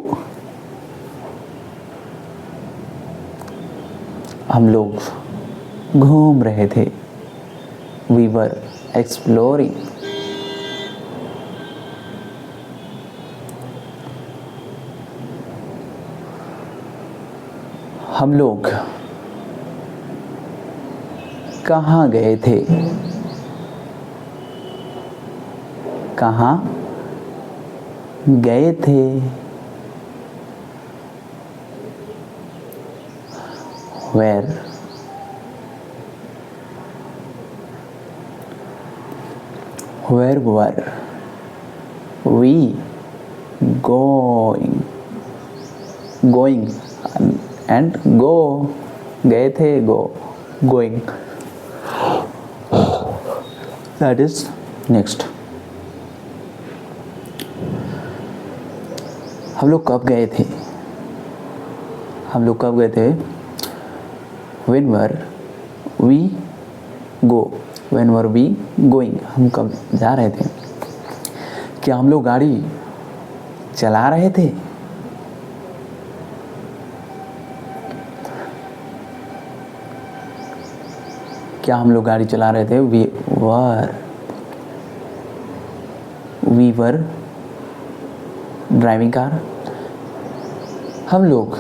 हम लोग घूम रहे थे। We were exploring। हम लोग कहाँ गए थे? कहाँ गए थे? where were we going and go, गए थे, going, that is next. हम लोग कब गए थे, when were we going, हम कब जा रहे थे. क्या हम लोग गाड़ी चला रहे थे, we were driving car. हम लोग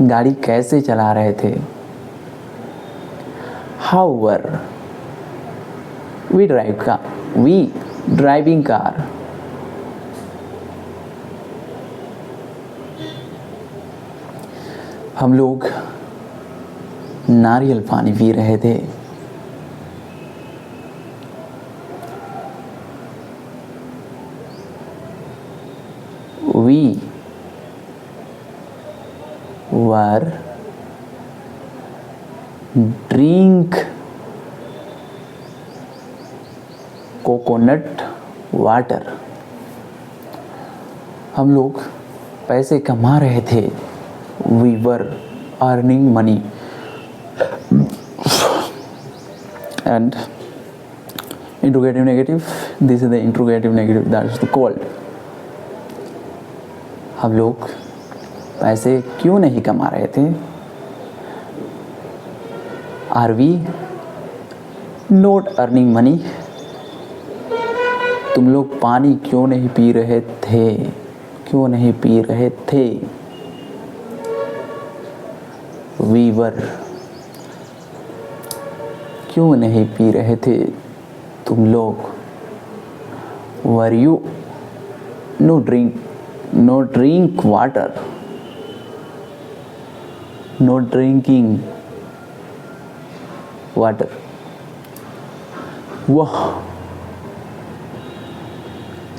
गाड़ी कैसे चला रहे थे, how were we driving car. हम लोग नारियल पानी पी रहे थे. We were drink coconut water. हम लोग पैसे कमा रहे थे. We were earning money. And interrogative negative, this is the interrogative negative, that is called. हम लोग पैसे क्यों नहीं कमा रहे थे, are we not earning money. तुम लोग पानी क्यों नहीं पी रहे थे, we were क्यों नहीं पी रहे थे तुम लोग, were you no drink water, no drinking water. वह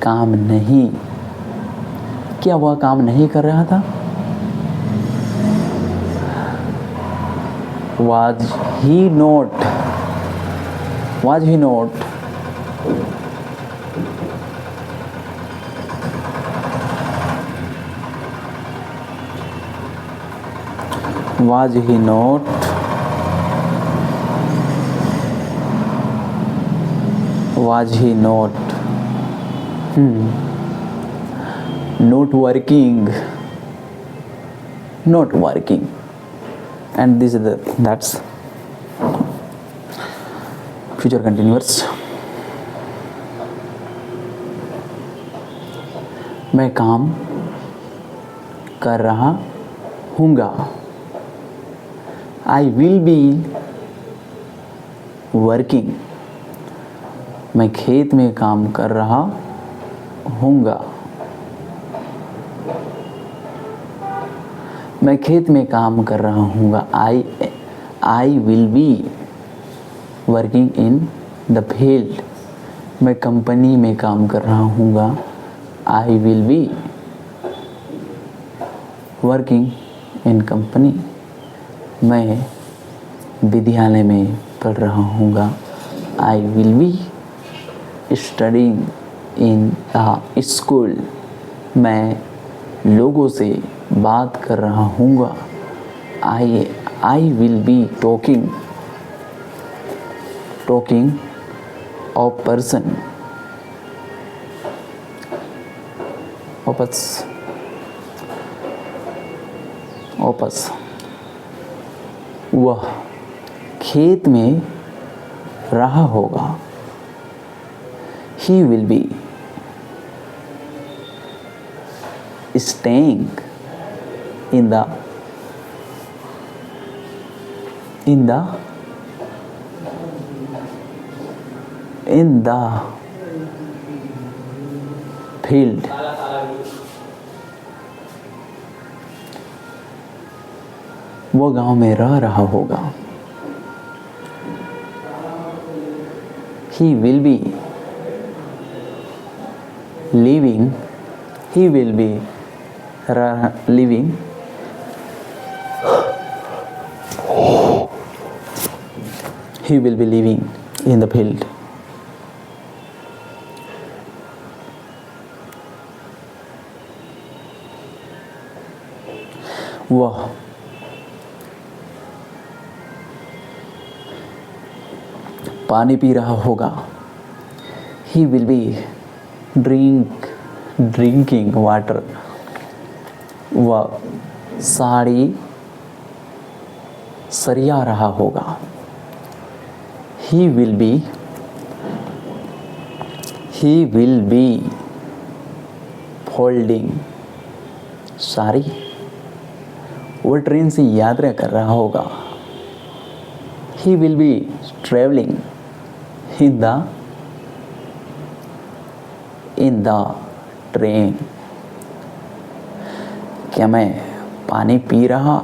काम नहीं, क्या वह काम नहीं कर रहा था, was he not was he not not working. And this is that's future continuous. मैं काम कर रहा हूँगा, I will be working. मैं खेत में काम कर रहा हूँगा, मैं खेत में काम कर रहा हूँगा. I will be working in the field. मैं कंपनी में काम कर रहा हूँगा, I will be working in company. मैं विद्यालय में पढ़ रहा हूँगा, I will be studying in the school. मैं लोगों से बात कर रहा हूँगा, I will be talking of person. opus. वह खेत में रहा होगा, he will be staying in the field. वो गांव में रह रहा होगा। He will be living, he will be living he will be living in the field. वह पानी पी रहा होगा। He will be drinking water. वह साड़ी सरिया रहा होगा। He will be folding sari. वो ट्रेन से यात्रा कर रहा होगा। He will be traveling in the train. क्या मैं पानी पी रहा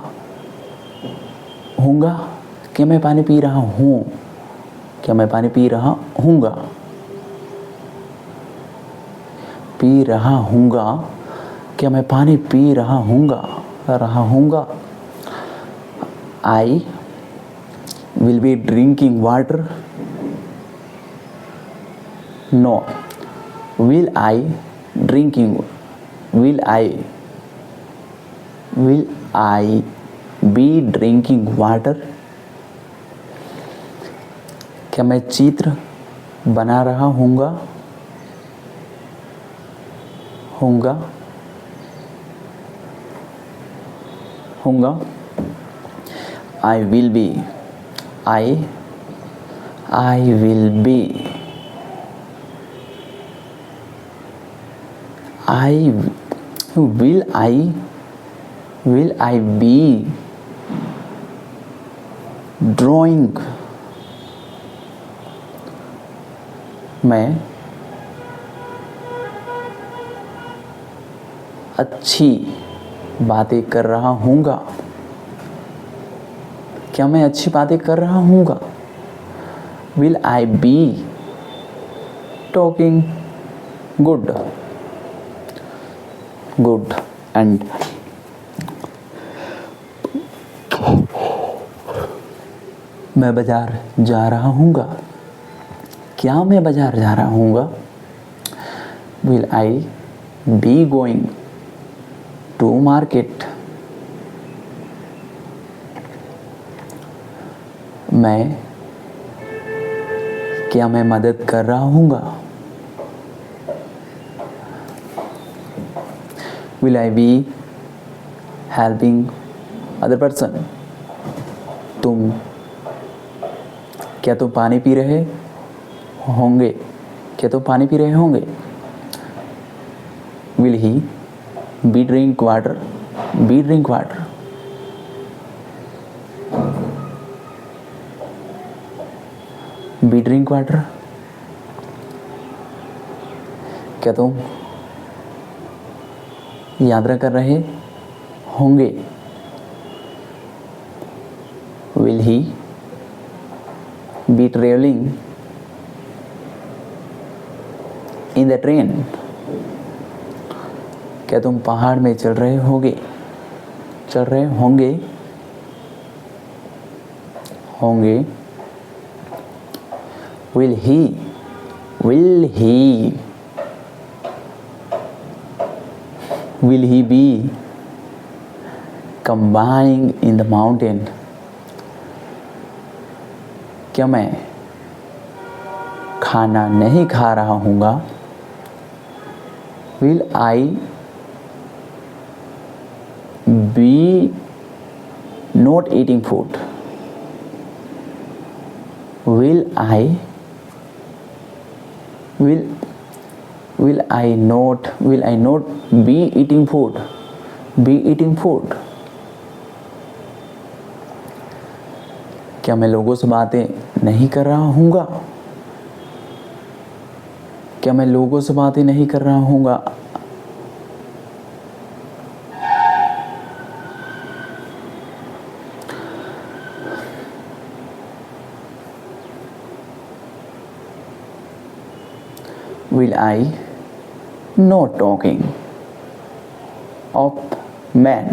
हूँगा? क्या मैं पानी पी रहा हूँ? क्या मैं पानी पी रहा हूँगा? पी रहा हूँगा। क्या मैं पानी पी रहा हूँगा? I will be drinking water. No. Will I be drinking water? क्या मैं चित्र बना रहा हूँगा? I will be drawing? मैं अच्छी बातें कर रहा हूँगा। क्या मैं अच्छी बातें कर रहा हूँगा? Will I be talking good? And मैं बाजार जा रहा हूँगा। क्या मैं बाजार जा रहा हूँगा? Will I be going to market? क्या मैं मदद कर रहा हूँगा? Will I be helping other person? क्या तुम पानी पी रहे होंगे? Will he be drink water? क्या तुम यात्रा कर रहे होंगे? Will he be traveling in the train? क्या तुम पहाड़ में चल रहे होंगे? Will he be camping in the mountain? क्या मैं खाना नहीं खा रहा हूँगा? Will I be not eating food? Will I not be eating food? क्या मैं लोगों से बातें नहीं कर रहा हूँगा? will I not talking of man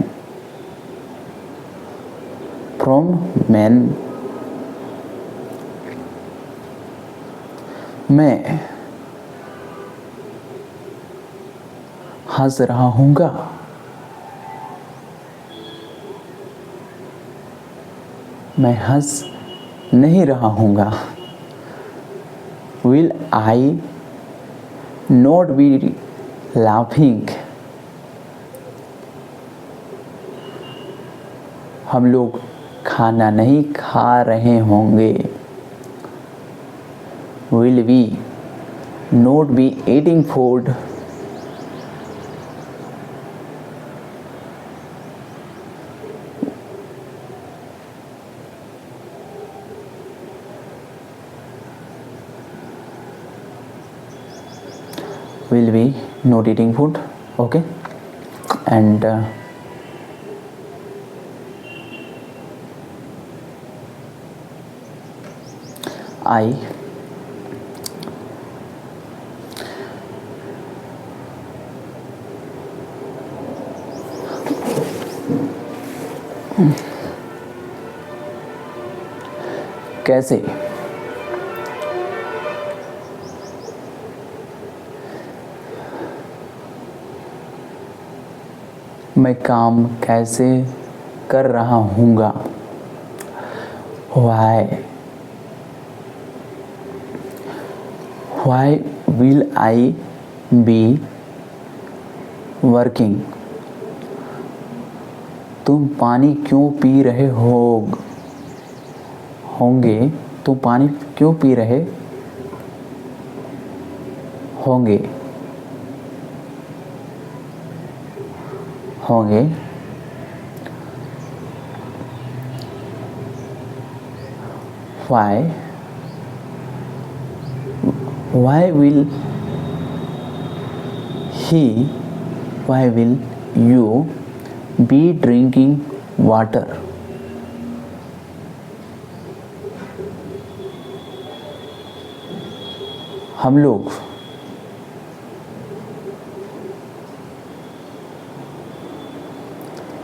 from man मैं हंस रहा हूँगा, मैं हंस नहीं रहा हूँगा। Will I not be laughing? हम लोग खाना नहीं खा रहे होंगे। Will we not be eating food? Will we not eating food? Okay, and I कैसे मैं काम कैसे कर रहा हूँगा। Why will I be working? तुम पानी क्यों पी रहे होंगे? तुम पानी क्यों पी रहे होंगे? Why will you be drinking water? हम लोग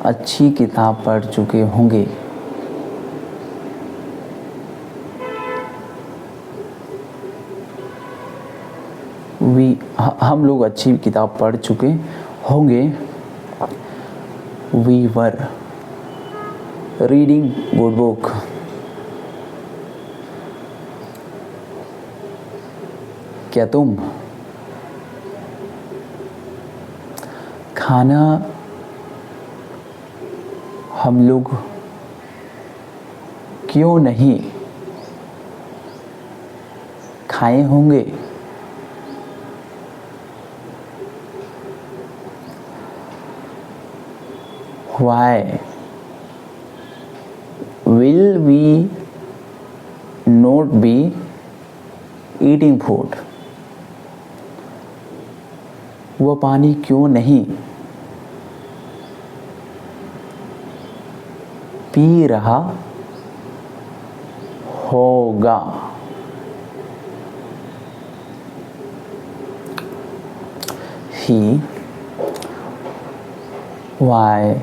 अच्छी किताब पढ़ चुके होंगे। हम लोग अच्छी किताब पढ़ चुके होंगे। We were reading good book. क्या तुम खाना हम लोग क्यों नहीं खाए होंगे? Why will we not be eating food? वह पानी क्यों नहीं पी रहा होगा? He why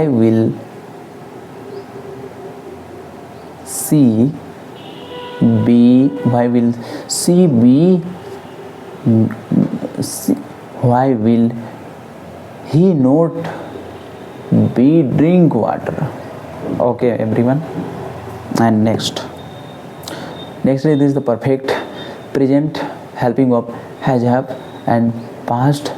will she be why will he not be drink water? Okay everyone, and next is this the perfect present helping of has have, and past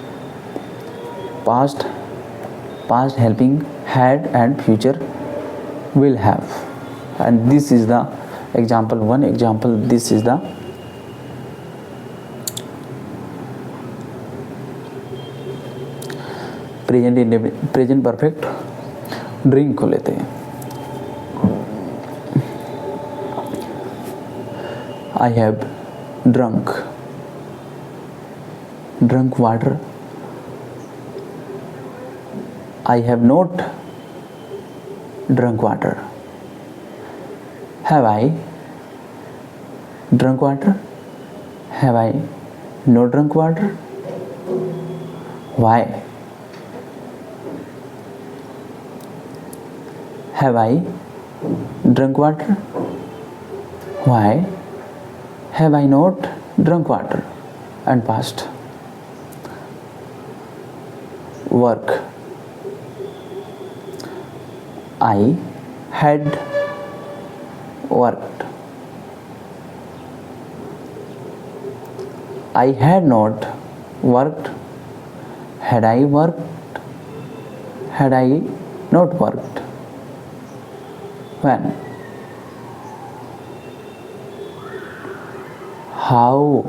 helping had, and future will have. And this is the example 1. Example, this is the present perfect drink को लेते हैं। I have drunk water. I have not drunk water. Have I drunk water? Have I not drunk water? Why? Have I drunk water? Why have I not drunk water? And past. Work. I had worked. I had not worked. Had I worked? Had I not worked? When? How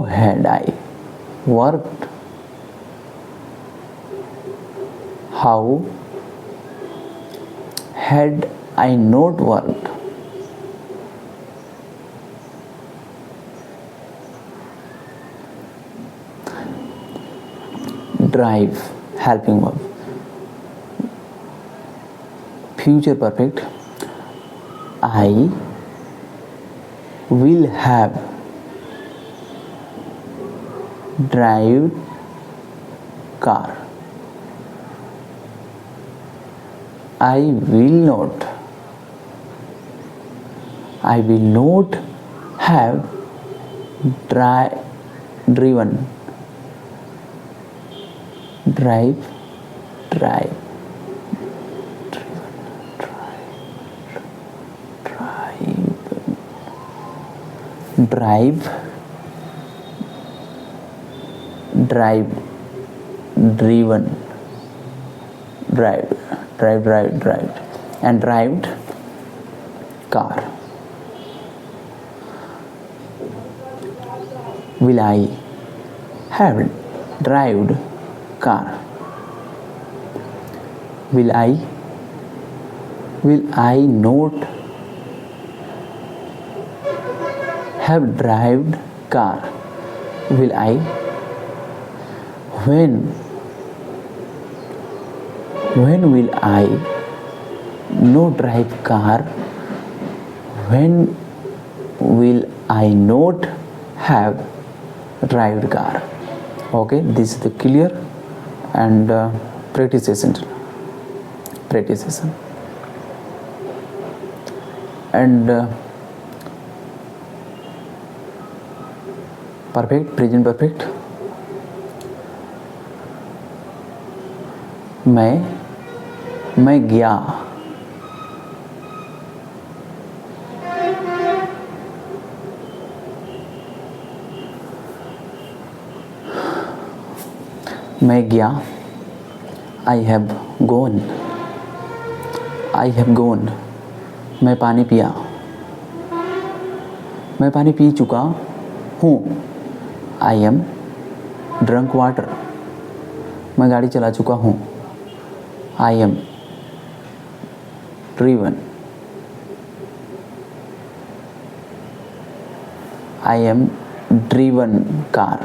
had I worked? How had I not worked? Drive, helping verb. Future perfect. I will have drive car. I will not have driven. Drive, drive, drive, drive, driven, drive, and drived car. Will I have driven car? Will I not have driven car? Will I? When will I not drive car? When will I not have driven car? Okay, this is the clear and practice session. And perfect, present perfect. मैं गया. मैं गया. I have gone. मैं पानी पिया. मैं पानी पी चुका हूँ. I am drunk water. मैं गाड़ी चला चुका हूँ. I am driven. I am driven car.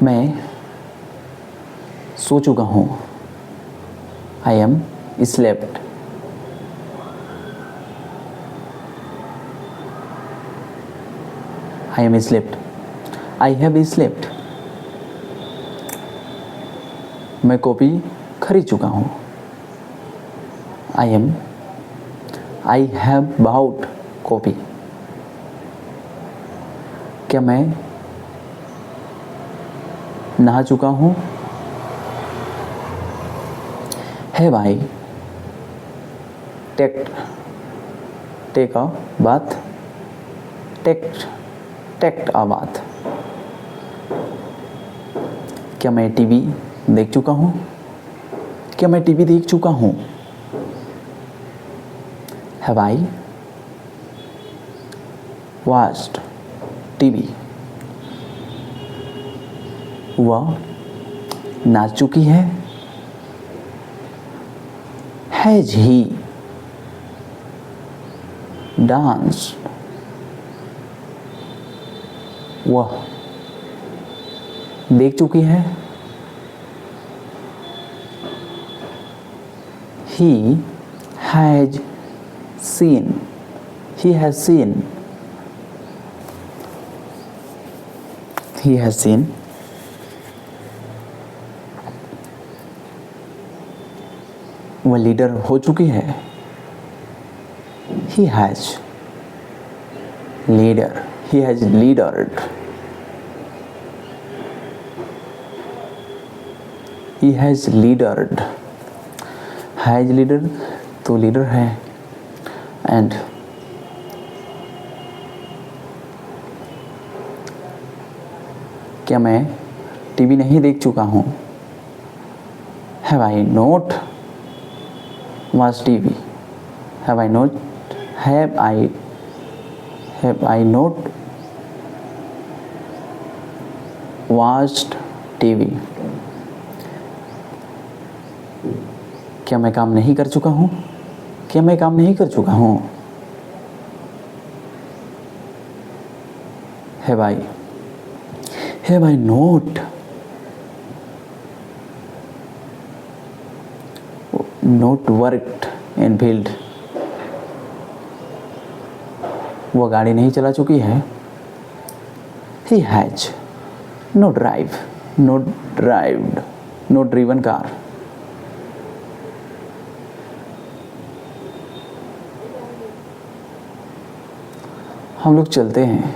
मैं सो चुका हूँ. I am slept. I am slept. I have slept. मैं कॉपी खरीद चुका हूँ. I have bought copy. क्या मैं नहा चुका हूँ? Have I take a bath? Take a bath. क्या मैं टीवी देख चुका हूँ? क्या मैं टीवी देख चुका हूँ? Have I watched TV? वह नाच चुकी है. Has he danced? वह देख चुकी है. He has seen he has seen वह लीडर हो चुकी है। he has leadered तो लीडर है। एंड क्या मैं टीवी नहीं देख चुका हूँ? Have I not watched TV? Have I not watched TV? क्या मैं काम नहीं कर चुका हूँ? Have I not worked in field? वो गाड़ी नहीं चला चुकी है। He has not driven car. हम लोग चलते हैं।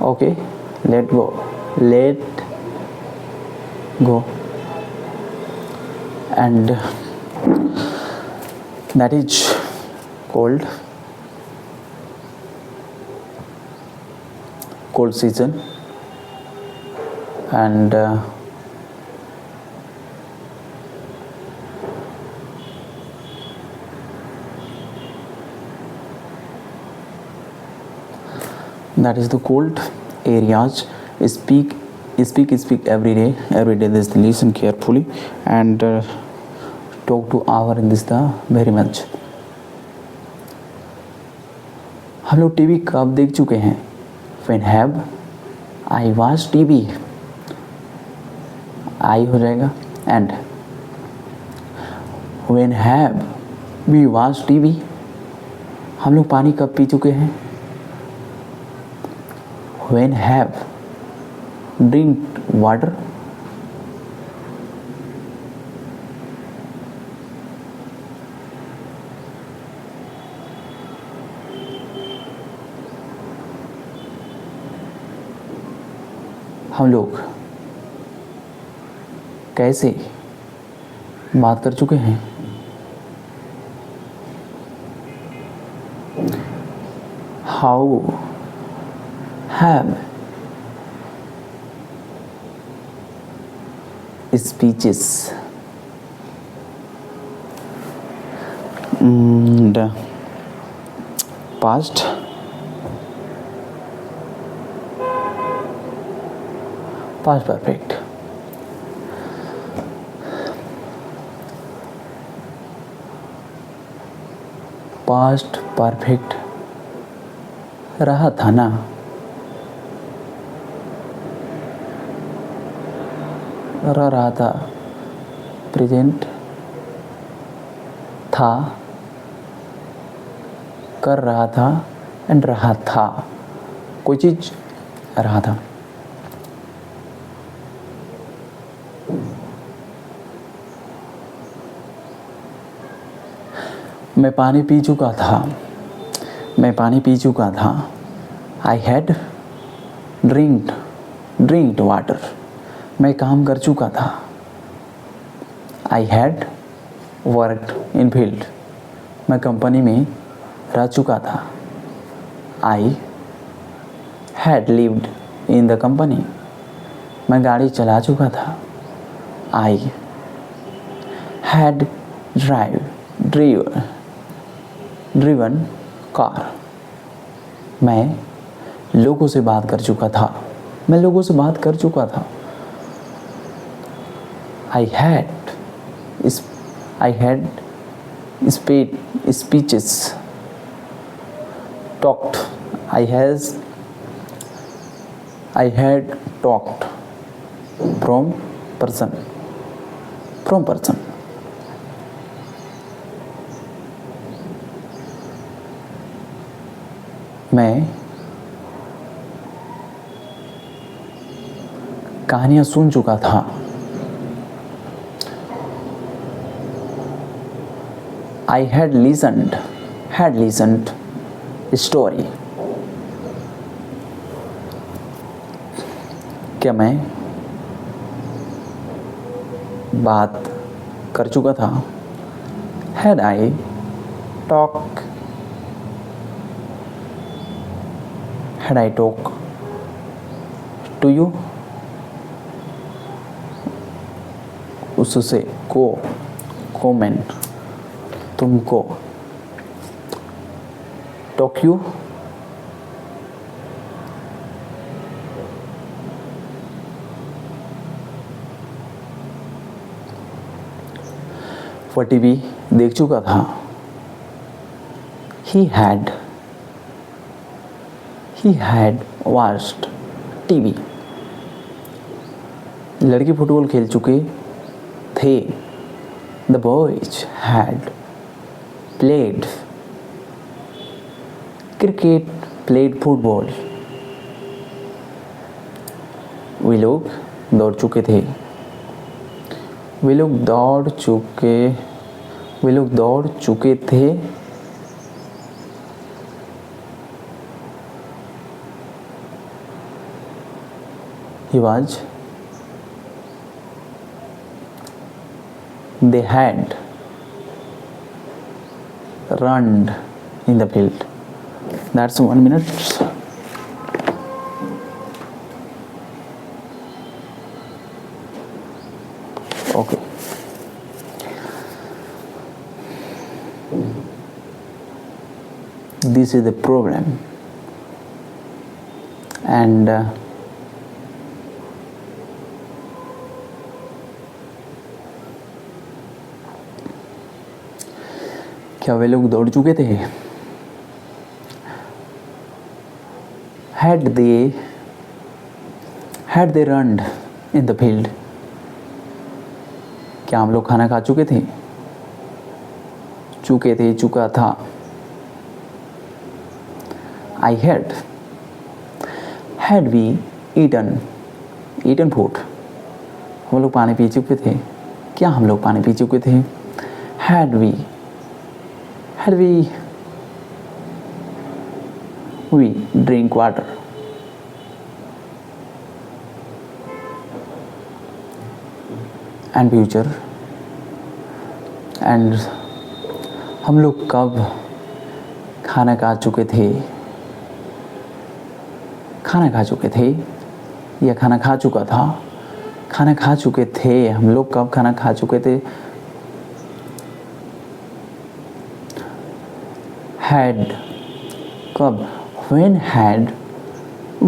Okay, let go and that is cold season and that is the cold areas. Speak every day. This listen carefully and talk to our in this the very much. हम लोग TV कब देख चुके हैं? When have I watched TV? I हो जाएगा and when have we watched TV? हम लोग पानी कब पी चुके हैं? When have drink water? हम लोग कैसे बात कर चुके हैं? How have speeches and past perfect. Past perfect रहा था ना? रहा था। प्रेजेंट था, कर रहा था एंड रहा था। कोई चीज़ रहा था। मैं पानी पी चुका था। I had drinked water. मैं काम कर चुका था। I had worked in field. मैं कंपनी में रह चुका था। I had lived in the company. मैं गाड़ी चला चुका था। I had driven car. मैं लोगों से बात कर चुका था। I had speeches. Talked. I had talked from person. मैं कहानियाँ सुन चुका था। I had listened story. क्या मैं बात कर चुका था? Had I talked to you? उससे को मैं तुमको talk you वह टीवी देख चुका था। He had watched TV. लड़के फुटबॉल खेल चुके थे। The boys had played cricket, played football। वे लोग दौड़ चुके थे। वे लोग दौड़ चुके थे। They had run in the field. That's 1 minute. Okay. This is the program, and क्या वे लोग दौड़ चुके थे? Had they run in the field? क्या हम लोग खाना खा चुके थे? चुका था। I had we eaten food? हम लोग पानी पी चुके थे। क्या हम लोग पानी पी चुके थे? Had we drink water? And future, and हम लोग कब खाना खा चुके थे या खाना खा चुका था? खाना खा चुके थे। हम लोग कब खाना खा चुके थे? had कब? when had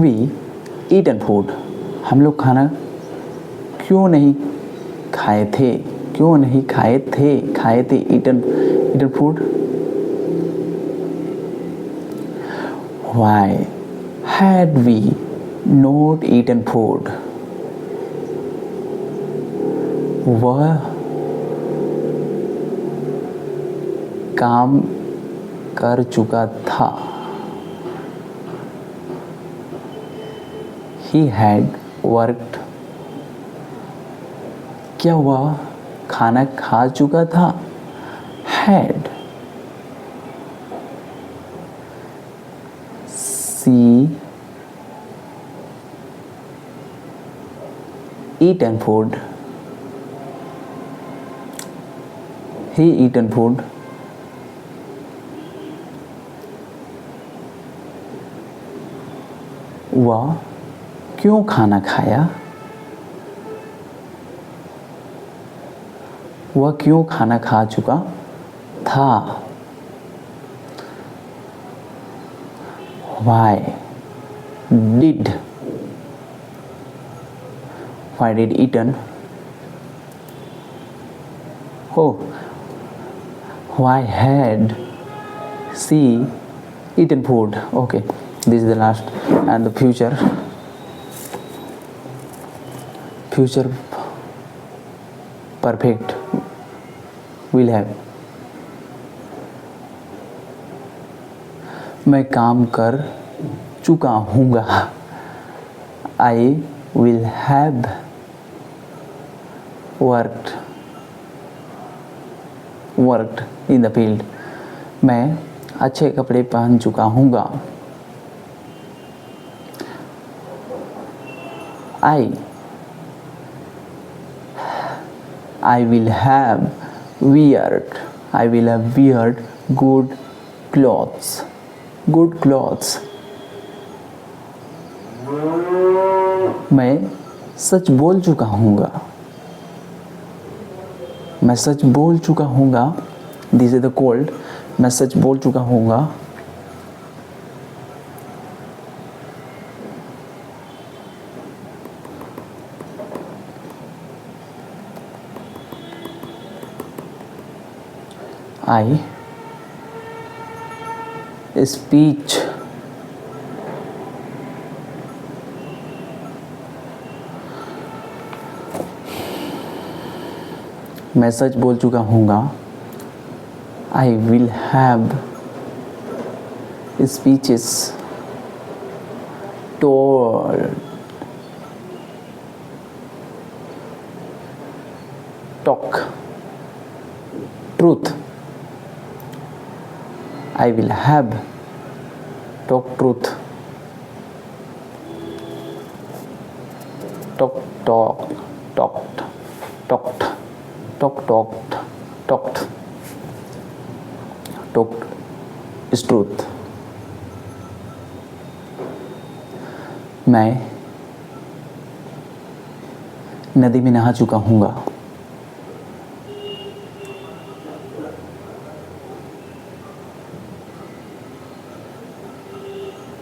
we eaten food? हम लोग खाना क्यों नहीं खाए थे? eaten food? Why had we not eaten food? वह काम कर चुका था। He had worked। क्या वह खाना खा चुका था? Had she eaten food? He eaten food? वह क्यों खाना खाया? वह क्यों खाना खा चुका था? Why did eaten? Oh, why had she eaten food? Okay, this is the last, and the future perfect will have मैं काम कर चुका हूँगा. I will have worked in the field. मैं अच्छे कपड़े पहन चुका हूँगा. I will have weared good clothes. मैं सच बोल चुका हूँगा. मैं सच बोल चुका हूँगा. This is the cold. मैं सच बोल चुका हूँगा. I speech मैं सच बोल चुका हूँगा. I will have speeches told talk truth. I will have talk truth. Talked is truth. मैं नदी में नहा चुका हूँगा.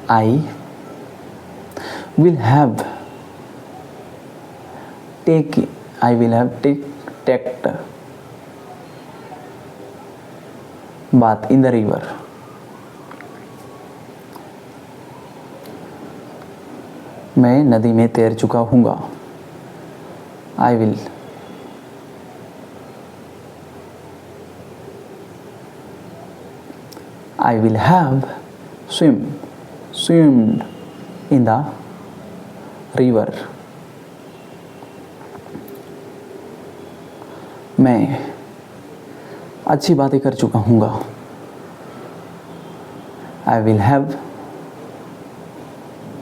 I will have taken bath in the river. मैं नदी में तैर चुका हूँगा. I will have swimmed in the river. मैं अच्छी बातें कर चुका हूँगा. I will have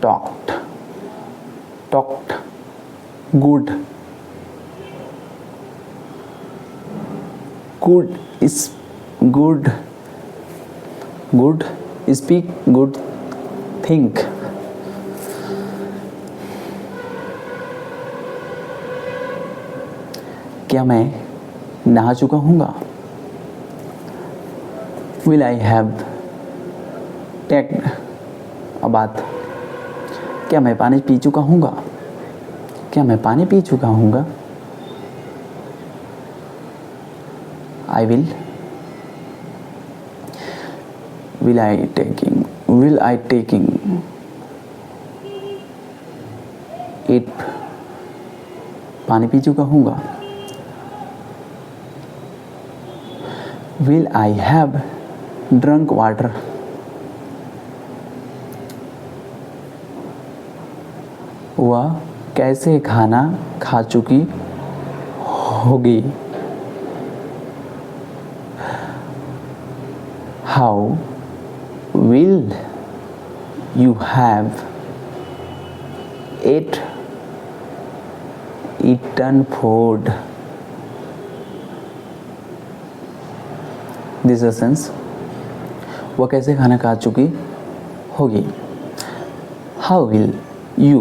talked good speak good think. क्या मैं नहा चुका हूँगा. Will I have taken a bath. क्या मैं पानी पी चुका हूँगा. I will I taking it. पानी पी चुका हूँगा. Will I have drunk water. वह कैसे खाना खा चुकी होगी. How will you have eaten food. This is a sense. वह कैसे खाना खा चुकी होगी. How will you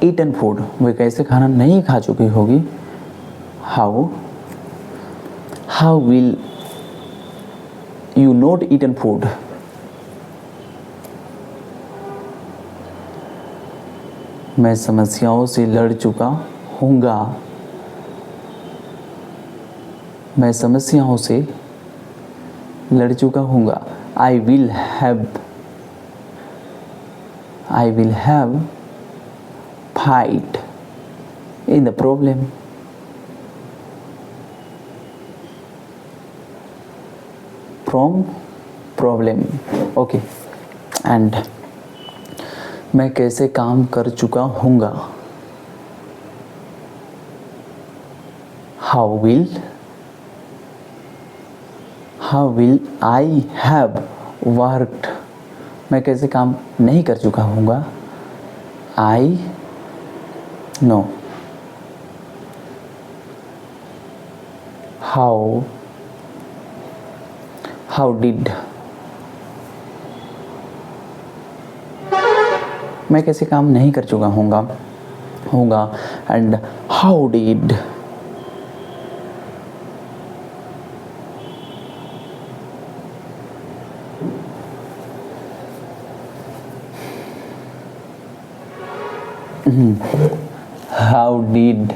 eaten food. वह कैसे खाना नहीं खा चुकी होगी. How will you not eaten food. मैं समस्याओं से लड़ चुका हूँगा. मैं समस्याओं से लड़ चुका हूँगा. I will have fight in the problem. Problem. Okay. And मैं कैसे काम कर चुका हूँगा. How will I have worked. मैं कैसे काम नहीं कर चुका हूँगा. I know. How did. मैं कैसे काम नहीं कर चुका होगा. And how did. How did